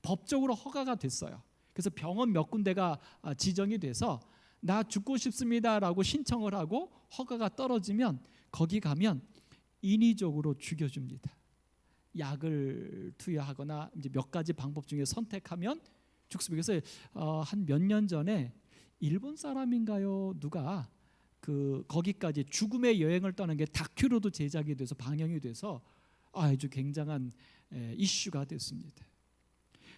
법적으로 허가가 됐어요. 그래서 병원 몇 군데가 지정이 돼서 나 죽고 싶습니다라고 신청을 하고 허가가 떨어지면 거기 가면 인위적으로 죽여줍니다. 약을 투여하거나 이제 몇 가지 방법 중에 선택하면 죽습니다. 그래서 한 몇 년 전에 일본 사람인가요? 누가 거기까지 죽음의 여행을 떠나는 게 다큐로도 제작이 돼서 방영이 돼서 아주 굉장한 이슈가 됐습니다.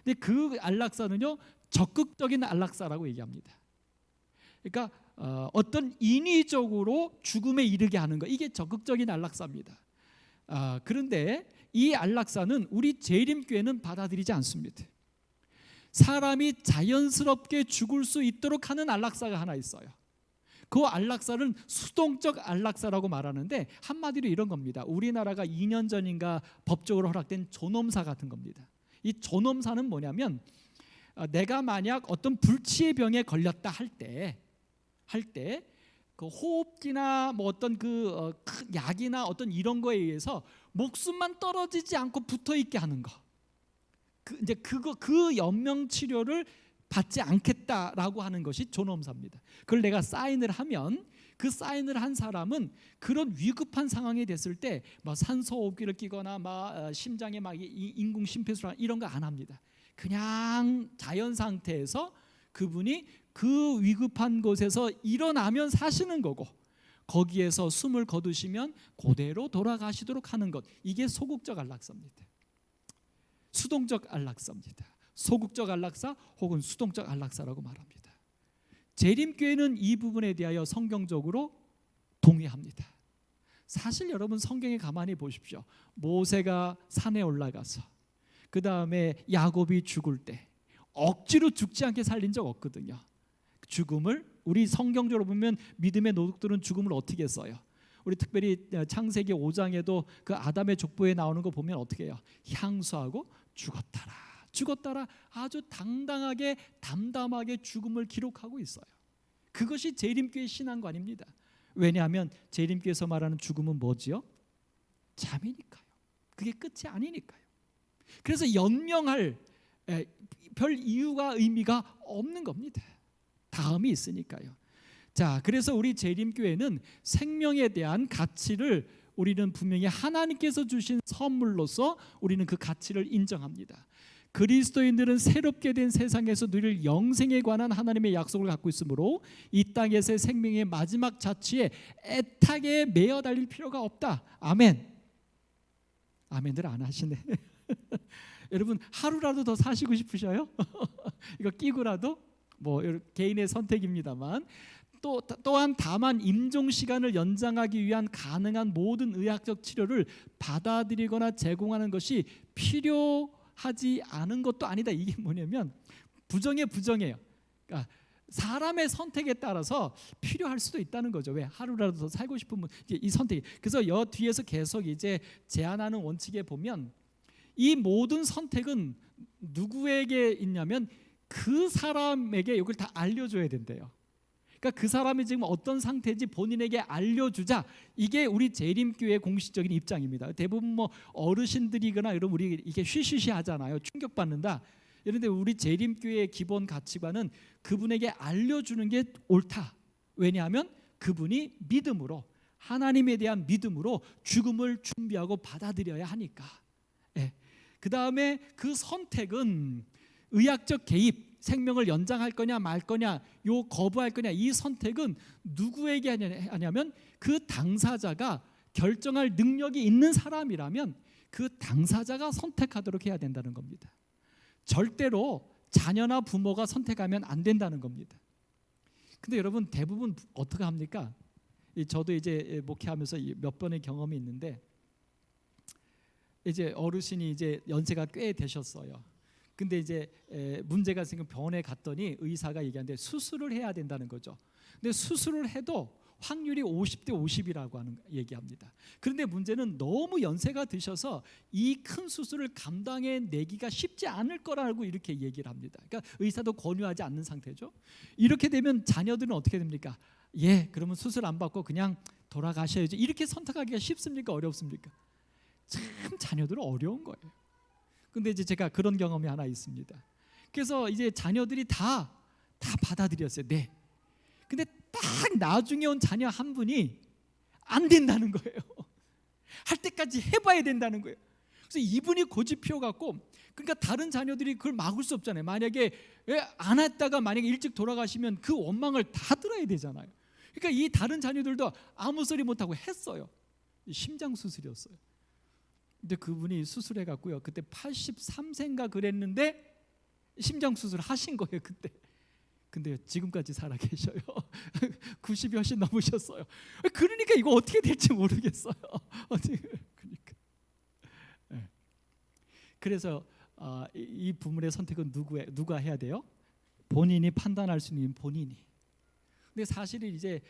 근데 그 안락사는요 적극적인 안락사라고 얘기합니다. 그러니까 어떤 인위적으로 죽음에 이르게 하는 거, 이게 적극적인 안락사입니다. 그런데 이 안락사는 우리 재림교회는 받아들이지 않습니다. 사람이 자연스럽게 죽을 수 있도록 하는 안락사가 하나 있어요. 그 안락사는 수동적 안락사라고 말하는데 한마디로 이런 겁니다. 우리나라가 2년 전인가 법적으로 허락된 존엄사 같은 겁니다. 이 존엄사는 뭐냐면 내가 만약 어떤 불치의 병에 걸렸다 할 때 그 호흡기나 뭐 어떤 그 약이나 어떤 이런 거에 의해서 목숨만 떨어지지 않고 붙어 있게 하는 거. 이제 그 연명 치료를 받지 않겠다라고 하는 것이 존엄사입니다. 그걸 내가 사인을 하면 그 사인을 한 사람은 그런 위급한 상황이 됐을 때 뭐 산소호흡기를 끼거나 막 심장에 막 인공 심폐소를 이런 거 안 합니다. 그냥 자연 상태에서 그분이 그 위급한 곳에서 일어나면 사시는 거고 거기에서 숨을 거두시면 그대로 돌아가시도록 하는 것, 이게 소극적 안락사입니다. 수동적 안락사입니다. 소극적 안락사 혹은 수동적 안락사라고 말합니다. 재림교회는 이 부분에 대하여 성경적으로 동의합니다. 사실 여러분 성경에 가만히 보십시오. 모세가 산에 올라가서 그 다음에 야곱이 죽을 때 억지로 죽지 않게 살린 적 없거든요. 죽음을 우리 성경적으로 보면 믿음의 노동들은 죽음을 어떻게 써요? 우리 특별히 창세기 5장에도 그 아담의 족보에 나오는 거 보면 어떻게 해요? 향수하고 죽었다라 아주 당당하게 담담하게 죽음을 기록하고 있어요. 그것이 재림교회 신앙거 아닙니다. 왜냐하면 재림교회에서 말하는 죽음은 뭐지요? 잠이니까요. 그게 끝이 아니니까요. 그래서 연명할 별 이유가 의미가 없는 겁니다. 다음이 있으니까요. 자, 그래서 우리 재림교회는 생명에 대한 가치를 우리는 분명히 하나님께서 주신 선물로서 우리는 그 가치를 인정합니다. 그리스도인들은 새롭게 된 세상에서 누릴 영생에 관한 하나님의 약속을 갖고 있으므로 이 땅에서의 생명의 마지막 자취에 애타게 매어 달릴 필요가 없다. 아멘. 아멘들 안 하시네. 여러분 하루라도 더 사시고 싶으셔요? 이거 끼고라도 뭐 개인의 선택입니다만 또한 다만 임종 시간을 연장하기 위한 가능한 모든 의학적 치료를 받아들이거나 제공하는 것이 필요하지 않은 것도 아니다. 이게 뭐냐면 부정해요. 그러니까 사람의 선택에 따라서 필요할 수도 있다는 거죠. 왜? 하루라도 더 살고 싶으면 이 선택이. 그래서 여 뒤에서 계속 이제 제안하는 원칙에 보면 이 모든 선택은 누구에게 있냐면 그 사람에게 이걸 다 알려줘야 된대요. 그러니까 그 사람이 지금 어떤 상태인지 본인에게 알려주자. 이게 우리 재림교회의 공식적인 입장입니다. 대부분 뭐 어르신들이거나 이런 우리 이게 쉬쉬쉬 하잖아요. 충격받는다. 그런데 우리 재림교회의 기본 가치관은 그분에게 알려주는 게 옳다. 왜냐하면 그분이 믿음으로 하나님에 대한 믿음으로 죽음을 준비하고 받아들여야 하니까. 예. 그 다음에 그 선택은 의학적 개입, 생명을 연장할 거냐 말 거냐, 요 거부할 거냐, 이 선택은 누구에게 하냐면 그 당사자가 결정할 능력이 있는 사람이라면 그 당사자가 선택하도록 해야 된다는 겁니다. 절대로 자녀나 부모가 선택하면 안 된다는 겁니다. 근데 여러분 대부분 어떻게 합니까? 저도 이제 목회하면서 몇 번의 경험이 있는데 이제 어르신이 이제 연세가 꽤 되셨어요. 근데 이제 문제가 생긴 병원에 갔더니 의사가 얘기하는데 수술을 해야 된다는 거죠. 근데 수술을 해도 확률이 50대 50이라고 얘기합니다. 그런데 문제는 너무 연세가 드셔서 이 큰 수술을 감당해내기가 쉽지 않을 거라고 이렇게 얘기를 합니다. 그러니까 의사도 권유하지 않는 상태죠. 이렇게 되면 자녀들은 어떻게 됩니까? 예, 그러면 수술 안 받고 그냥 돌아가셔야죠. 이렇게 선택하기가 쉽습니까? 어렵습니까? 참 자녀들은 어려운 거예요. 근데 이제 제가 그런 경험이 하나 있습니다. 그래서 이제 자녀들이 다 받아들였어요. 네. 근데 딱 나중에 온 자녀 한 분이 안 된다는 거예요. 할 때까지 해봐야 된다는 거예요. 그래서 이분이 고집피워 갖고, 그러니까 다른 자녀들이 그걸 막을 수 없잖아요. 만약에 안 했다가 만약에 일찍 돌아가시면 그 원망을 다 들어야 되잖아요. 그러니까 이 다른 자녀들도 아무 소리 못하고 했어요. 심장 수술이었어요. 근데 그분이 수술해 갖고요. 그때 83세인가 그랬는데 심장 수술 하신 거예요, 그때. 근데 지금까지 살아 계셔요. 90이 훨씬 넘으셨어요. 그러니까 이거 어떻게 될지 모르겠어요. 그러니까 그래서 이 부문의 선택은 누가 해야 돼요? 본인이 판단할 수 있는 본인이. 근데 사실은 이제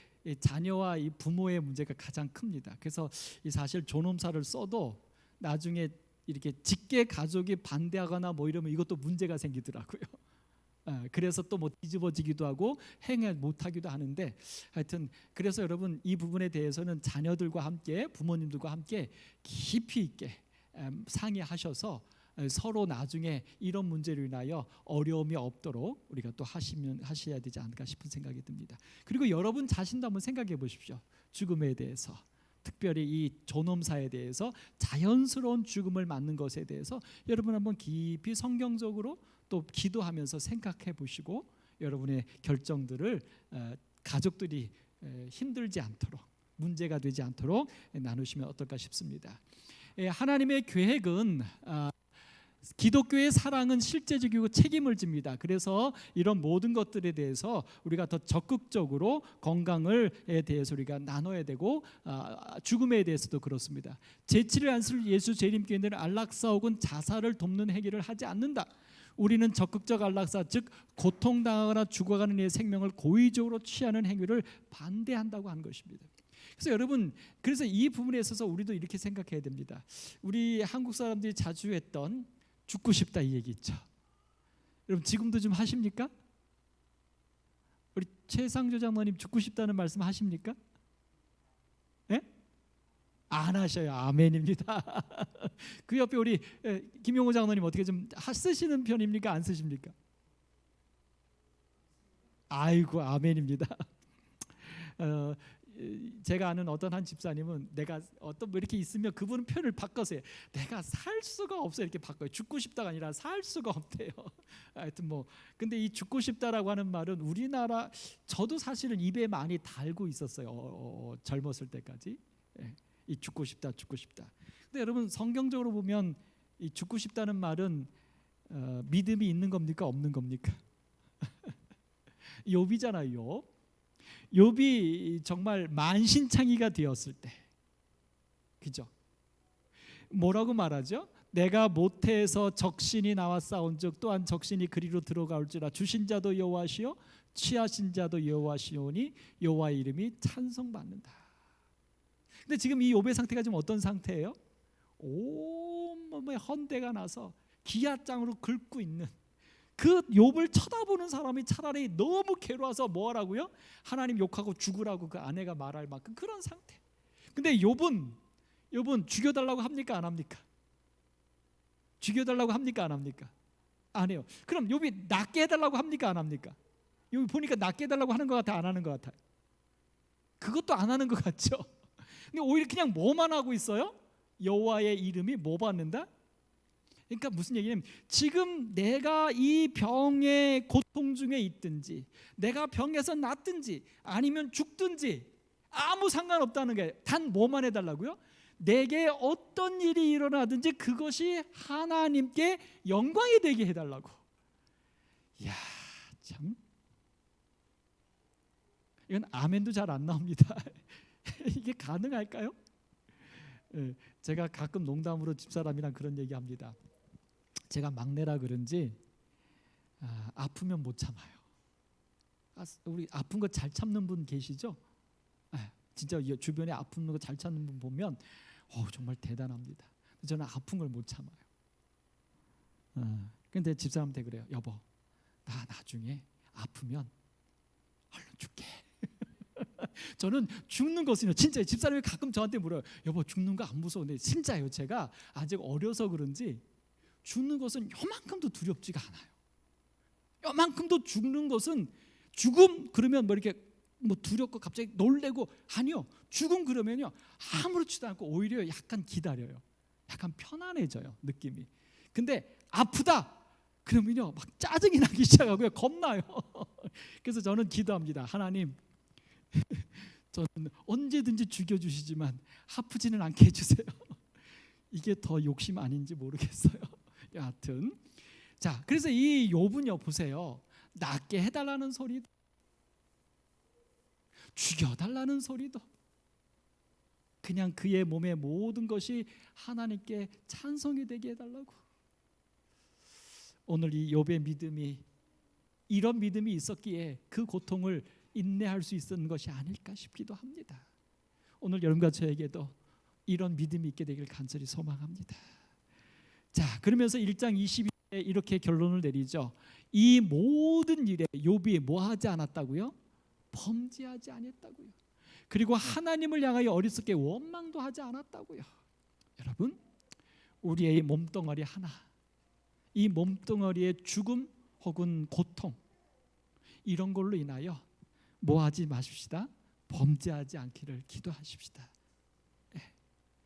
자녀와 이 부모의 문제가 가장 큽니다. 그래서 이 사실 존엄사를 써도 나중에 이렇게 직계 가족이 반대하거나 뭐 이러면 이것도 문제가 생기더라고요. 그래서 또 뭐 뒤집어지기도 하고 행해 못하기도 하는데, 하여튼 그래서 여러분 이 부분에 대해서는 자녀들과 함께 부모님들과 함께 깊이 있게 상의하셔서 서로 나중에 이런 문제로 인하여 어려움이 없도록 우리가 또 하셔야 되지 않을까 싶은 생각이 듭니다. 그리고 여러분 자신도 한번 생각해 보십시오. 죽음에 대해서, 특별히 이 존엄사에 대해서, 자연스러운 죽음을 맞는 것에 대해서 여러분 한번 깊이 성경적으로 또 기도하면서 생각해 보시고 여러분의 결정들을 가족들이 힘들지 않도록, 문제가 되지 않도록 나누시면 어떨까 싶습니다. 하나님의 계획은 기독교의 사랑은 실제적이고 책임을 집니다. 그래서 이런 모든 것들에 대해서 우리가 더 적극적으로 건강에 대해서 우리가 나눠야 되고, 죽음에 대해서도 그렇습니다. 제7일 안식일 예수 재림교회는 안락사 혹은 자살을 돕는 행위를 하지 않는다. 우리는 적극적 안락사, 즉 고통당하거나 죽어가는 이의 생명을 고의적으로 취하는 행위를 반대한다고 하는 것입니다. 그래서 여러분, 그래서 이 부분에 있어서 우리도 이렇게 생각해야 됩니다. 우리 한국 사람들이 자주 했던 죽고 싶다 이 얘기 있죠. 여러분 지금도 좀 하십니까? 우리 최상조 장로님 죽고 싶다는 말씀 하십니까? 네? 안 하셔요. 아멘입니다. 그 옆에 우리 김용호 장로님 어떻게 좀 쓰시는 편입니까? 안 쓰십니까? 아이고 아멘입니다. 제가 아는 어떤 한 집사님은 내가 어떤 뭐 이렇게 있으면 그분은 표현을 바꿔서요. 내가 살 수가 없어 이렇게 바꿔요. 죽고 싶다가 아니라 살 수가 없대요. 하여튼 뭐 근데 이 죽고 싶다라고 하는 말은 우리나라, 저도 사실은 입에 많이 달고 있었어요. 젊었을 때까지. 이 죽고 싶다, 죽고 싶다. 근데 여러분 성경적으로 보면 이 죽고 싶다는 말은 믿음이 있는 겁니까, 없는 겁니까? 욥이잖아요. 욥. 욥이 정말 만신창이가 되었을 때, 그죠? 뭐라고 말하죠? 내가 모태에서 적신이 나와 싸운즉 또한 적신이 그리로 들어가올지라. 주신 자도 여호와시요 취하신 자도 여호와시오니 여호와의 이름이 찬송받는다. 근데 지금 이 욥의 상태가 지금 어떤 상태예요? 온몸에 헌대가 나서 기아장으로 긁고 있는, 그 욥을 쳐다보는 사람이 차라리 너무 괴로워서 뭐하라고요? 하나님 욕하고 죽으라고 그 아내가 말할 만큼 그런 상태. 근데 욥은 죽여달라고 합니까, 안 합니까? 죽여달라고 합니까, 안 합니까? 안 해요. 그럼 욥이 낫게 해달라고 합니까, 안 합니까? 욥이 보니까 낫게 해달라고 하는 것 같아, 안 하는 것 같아요? 그것도 안 하는 것 같죠. 근데 오히려 그냥 뭐만 하고 있어요? 여호와의 이름이 뭐 받는다? 그러니까 무슨 얘기냐면, 지금 내가 이 병의 고통 중에 있든지, 내가 병에서 낫든지 아니면 죽든지 아무 상관없다는 게, 단 뭐만 해달라고요? 내게 어떤 일이 일어나든지 그것이 하나님께 영광이 되게 해달라고. 이야, 참, 이건 아멘도 잘 안 나옵니다. 이게 가능할까요? 제가 가끔 농담으로 집사람이랑 그런 얘기합니다. 제가 막내라 그런지 아프면 못 참아요. 우리 아픈 거 잘 참는 분 계시죠? 진짜 주변에 아픈 거 잘 참는 분 보면 정말 대단합니다. 저는 아픈 걸 못 참아요. 근데 집사람한테 그래요. 여보, 나 나중에 아프면 얼른 죽게. 저는 죽는 것은요, 진짜 집사람이 가끔 저한테 물어요. 여보, 죽는 거 안 무서워? 근데 진짜요. 제가 아직 어려서 그런지 죽는 것은 요만큼도 두렵지가 않아요. 요만큼도 죽는 것은, 죽음 그러면 뭐 이렇게 뭐 두렵고 갑자기 놀래고, 아니요. 죽음 그러면요 아무렇지도 않고 오히려 약간 기다려요. 약간 편안해져요, 느낌이. 근데 아프다 그러면요 막 짜증이 나기 시작하고요, 겁나요. 그래서 저는 기도합니다. 하나님, 저는 언제든지 죽여주시지만 아프지는 않게 해주세요. 이게 더 욕심 아닌지 모르겠어요. 여하튼 자, 그래서 이 욥은요 보세요, 낫게 해달라는 소리도, 죽여달라는 소리도, 그냥 그의 몸의 모든 것이 하나님께 찬송이 되게 해달라고. 오늘 이 욥의 믿음이 이런 믿음이 있었기에 그 고통을 인내할 수 있었는 것이 아닐까 싶기도 합니다. 오늘 여러분과 저에게도 이런 믿음이 있게 되길 간절히 소망합니다. 자, 그러면서 1장 22절에 이렇게 결론을 내리죠. 이 모든 일에 욥이 뭐 하지 않았다고요? 범죄하지 않았다고요. 그리고 하나님을 향하여 어리석게 원망도 하지 않았다고요. 여러분, 우리의 몸뚱아리 하나, 이 몸뚱아리의 죽음 혹은 고통, 이런 걸로 인하여 뭐 하지 마십시다. 범죄하지 않기를 기도하십시다.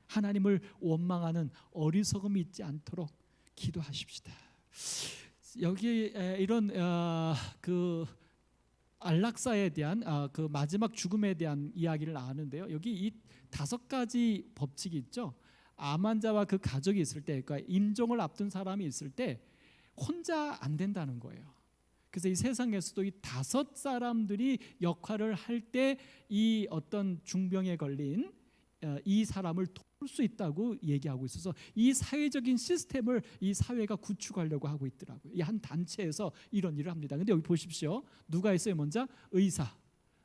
하나님을 원망하는 어리석음이 있지 않도록 기도하십시다. 여기 이런 그 안락사에 대한 그 마지막 죽음에 대한 이야기를 나누는데요. 여기 이 5가지 법칙이 있죠. 암 환자와 그 가족이 있을 때, 그러니까 임종을 앞둔 사람이 있을 때 혼자 안 된다는 거예요. 그래서 이 세상에서도 이 5사람들이 역할을 할 때 이 어떤 중병에 걸린 이 사람을 도울 수 있다고 얘기하고 있어서 이 사회적인 시스템을 이 사회가 구축하려고 하고 있더라고요. 이 한 단체에서 이런 일을 합니다. 근데 여기 보십시오. 누가 있어요? 먼저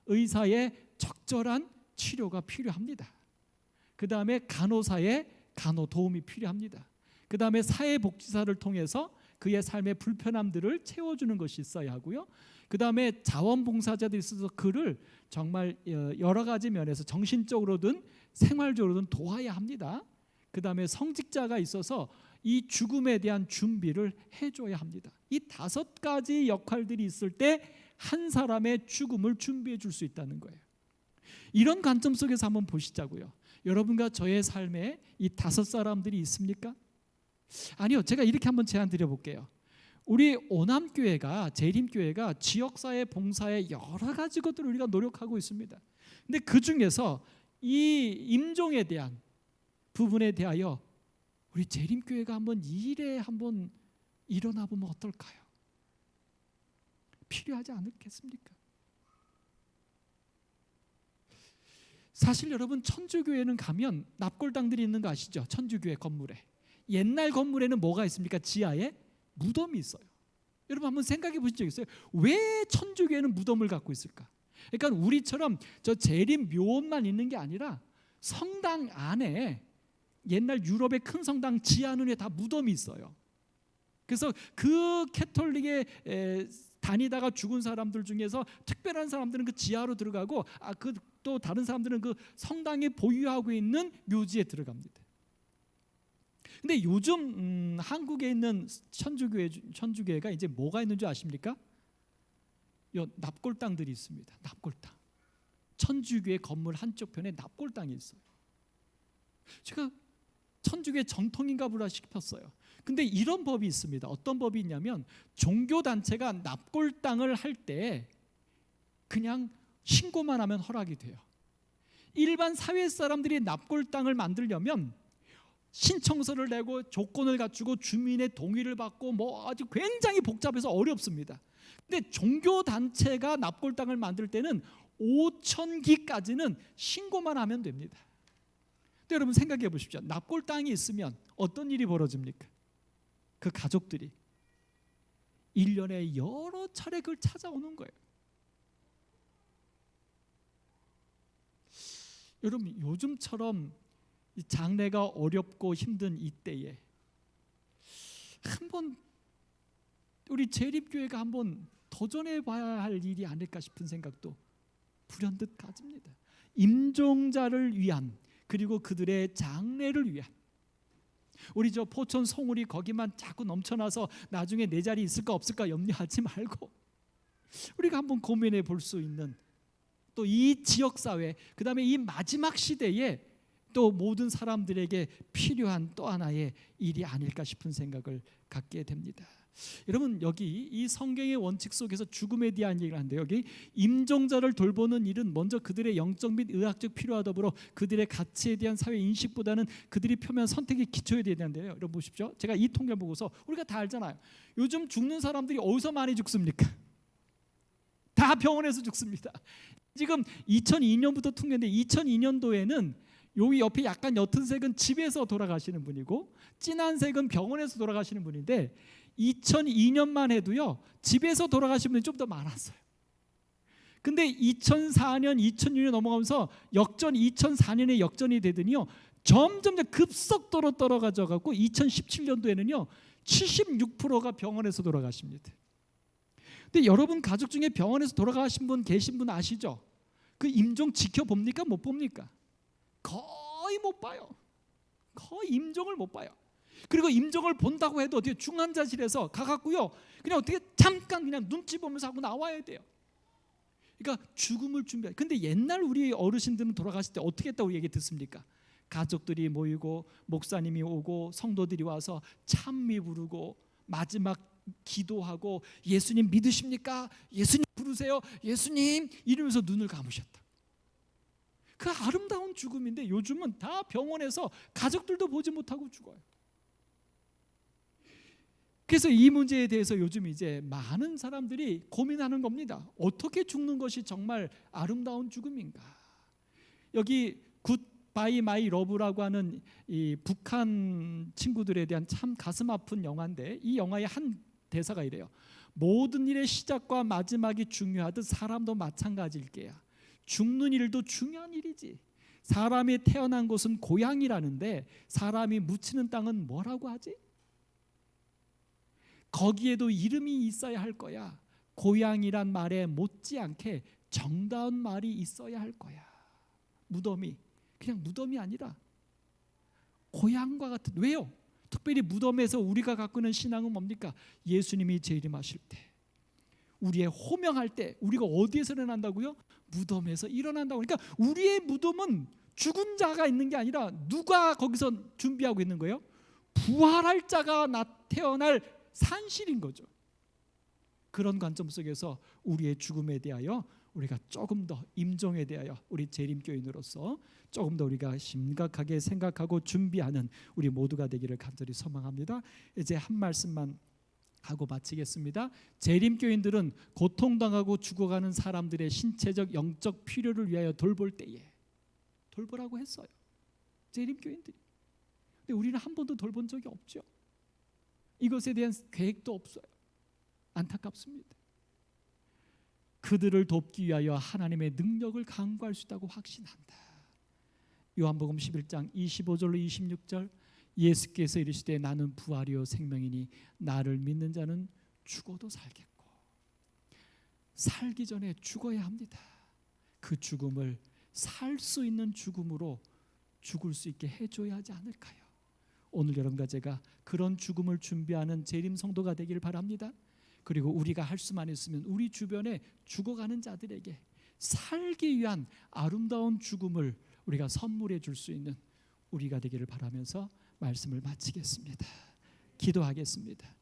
의사의 적절한 치료가 필요합니다. 그 다음에 간호사의 간호 도움이 필요합니다. 그 다음에 사회복지사를 통해서 그의 삶의 불편함들을 채워주는 것이 있어야 하고요. 그 다음에 자원봉사자들이 있어서 그를 정말 여러 가지 면에서 정신적으로든 생활적으로든 도와야 합니다. 그 다음에 성직자가 있어서 이 죽음에 대한 준비를 해줘야 합니다. 이 5가지 역할들이 있을 때 한 사람의 죽음을 준비해 줄 수 있다는 거예요. 이런 관점 속에서 한번 보시자고요. 여러분과 저의 삶에 이 5사람들이 있습니까? 아니요. 제가 이렇게 한번 제안 드려볼게요. 우리 오남교회가, 재림교회가 지역사회 봉사에 여러 가지 것들을 우리가 노력하고 있습니다. 근데 그 중에서 이 임종에 대한 부분에 대하여 우리 재림교회가 한번 이 일에 한번 일어나 보면 어떨까요? 필요하지 않겠습니까? 사실 여러분, 천주교회는 가면 납골당들이 있는 거 아시죠? 천주교회 건물에. 옛날 건물에는 뭐가 있습니까? 지하에 무덤이 있어요. 여러분 한번 생각해 보신 적 있어요? 왜 천주교회는 무덤을 갖고 있을까? 그러니까 우리처럼 저 재림 묘원만 있는 게 아니라 성당 안에 옛날 유럽의 큰 성당 지하눈에 다 무덤이 있어요. 그래서 그 캐톨릭에 다니다가 죽은 사람들 중에서 특별한 사람들은 그 지하로 들어가고 또 다른 사람들은 그 성당에 보유하고 있는 묘지에 들어갑니다. 근데 요즘 한국에 있는 천주교회가 이제 뭐가 있는 줄 아십니까? 납골당들이 있습니다. 납골당. 천주교회 건물 한쪽 편에 납골당이 있어요. 제가 천주교회 정통인가 보다 싶었어요. 근데 이런 법이 있습니다. 어떤 법이 있냐면 종교단체가 납골당을 할 때 그냥 신고만 하면 허락이 돼요. 일반 사회 사람들이 납골당을 만들려면 신청서를 내고 조건을 갖추고 주민의 동의를 받고 뭐 아주 굉장히 복잡해서 어렵습니다. 근데 종교단체가 납골당을 만들 때는 5,000기까지는 신고만 하면 됩니다. 근데 여러분 생각해 보십시오. 납골당이 있으면 어떤 일이 벌어집니까? 그 가족들이 1년에 여러 차례 그걸 찾아오는 거예요. 여러분 요즘처럼 장례가 어렵고 힘든 이때에 한번 우리 재림교회가 한번 도전해 봐야 할 일이 아닐까 싶은 생각도 불현듯 가집니다. 임종자를 위한, 그리고 그들의 장례를 위한, 우리 저 포천 송울이 거기만 자꾸 넘쳐나서 나중에 내 자리 있을까 없을까 염려하지 말고 우리가 한번 고민해 볼 수 있는, 또 이 지역사회, 그 다음에 이 마지막 시대에 또 모든 사람들에게 필요한 또 하나의 일이 아닐까 싶은 생각을 갖게 됩니다. 여러분 여기 이 성경의 원칙 속에서 죽음에 대한 얘기를 하는데, 여기 임종자를 돌보는 일은 먼저 그들의 영적 및 의학적 필요와 더불어 그들의 가치에 대한 사회 인식보다는 그들이 표면 선택의 기초에 대해야 되는데요. 여러분 보십시오. 제가 이 통계를 보고서 우리가 다 알잖아요. 요즘 죽는 사람들이 어디서 많이 죽습니까? 다 병원에서 죽습니다. 지금 2002년부터 통계인데 2002년도에는 여기 옆에 약간 옅은 색은 집에서 돌아가시는 분이고 진한 색은 병원에서 돌아가시는 분인데, 2002년만 해도요 집에서 돌아가신 분이 좀 더 많았어요. 근데 2004년, 2006년 넘어가면서 역전 2004년에 역전이 되더니요 점점 급속도로 떨어져 갖고 2017년도에는요 76%가 병원에서 돌아가십니다. 근데 여러분 가족 중에 병원에서 돌아가신 분 계신 분 아시죠? 그 임종 지켜봅니까? 못 봅니까? 거의 못 봐요. 거의 임종을 못 봐요. 그리고 임종을 본다고 해도 어떻게 중환자실에서 가갖고요 그냥 어떻게 잠깐 그냥 눈치 보면서 하고 나와야 돼요. 그러니까 죽음을 준비해. 근데 옛날 우리 어르신들은 돌아가실 때 어떻게 했다고 얘기 듣습니까? 가족들이 모이고 목사님이 오고 성도들이 와서 찬미 부르고 마지막 기도하고 예수님 믿으십니까? 예수님 부르세요. 예수님 이러면서 눈을 감으셨다. 그 아름다운 죽음인데 요즘은 다 병원에서 가족들도 보지 못하고 죽어요. 그래서 이 문제에 대해서 요즘 이제 많은 사람들이 고민하는 겁니다. 어떻게 죽는 것이 정말 아름다운 죽음인가? 여기 굿바이 마이 러브라고 하는 이 북한 친구들에 대한 참 가슴 아픈 영화인데 이 영화의 한 대사가 이래요. 모든 일의 시작과 마지막이 중요하듯 사람도 마찬가지일 게야. 죽는 일도 중요한 일이지. 사람이 태어난 곳은 고향이라는데 사람이 묻히는 땅은 뭐라고 하지? 거기에도 이름이 있어야 할 거야. 고향이란 말에 못지않게 정다운 말이 있어야 할 거야. 무덤이 그냥 무덤이 아니라 고향과 같은. 왜요? 특별히 무덤에서 우리가 갖고 있는 신앙은 뭡니까? 예수님이 재림하실 때, 우리의 호명할 때 우리가 어디에서 일어난다고요? 무덤에서 일어난다고. 그러니까 우리의 무덤은 죽은 자가 있는 게 아니라 누가 거기서 준비하고 있는 거예요? 부활할 자가 태어날 산실인 거죠. 그런 관점 속에서 우리의 죽음에 대하여 우리가 조금 더 임종에 대하여 우리 재림교인으로서 조금 더 우리가 심각하게 생각하고 준비하는 우리 모두가 되기를 간절히 소망합니다. 이제 한 말씀만 하고 마치겠습니다. 재림교인들은 고통당하고 죽어가는 사람들의 신체적 영적 필요를 위하여 돌볼 때에 돌보라고 했어요. 재림교인들이. 근데 우리는 한 번도 돌본 적이 없죠. 이것에 대한 계획도 없어요. 안타깝습니다. 그들을 돕기 위하여 하나님의 능력을 강구할 수 있다고 확신한다. 요한복음 11장 25절로 26절 예수께서 이르시되 나는 부활이요 생명이니 나를 믿는 자는 죽어도 살겠고. 살기 전에 죽어야 합니다. 그 죽음을 살 수 있는 죽음으로 죽을 수 있게 해줘야 하지 않을까요? 오늘 여러분과 제가 그런 죽음을 준비하는 재림 성도가 되기를 바랍니다. 그리고 우리가 할 수만 있으면 우리 주변에 죽어가는 자들에게 살기 위한 아름다운 죽음을 우리가 선물해 줄 수 있는 우리가 되기를 바라면서 말씀을 마치겠습니다. 기도하겠습니다.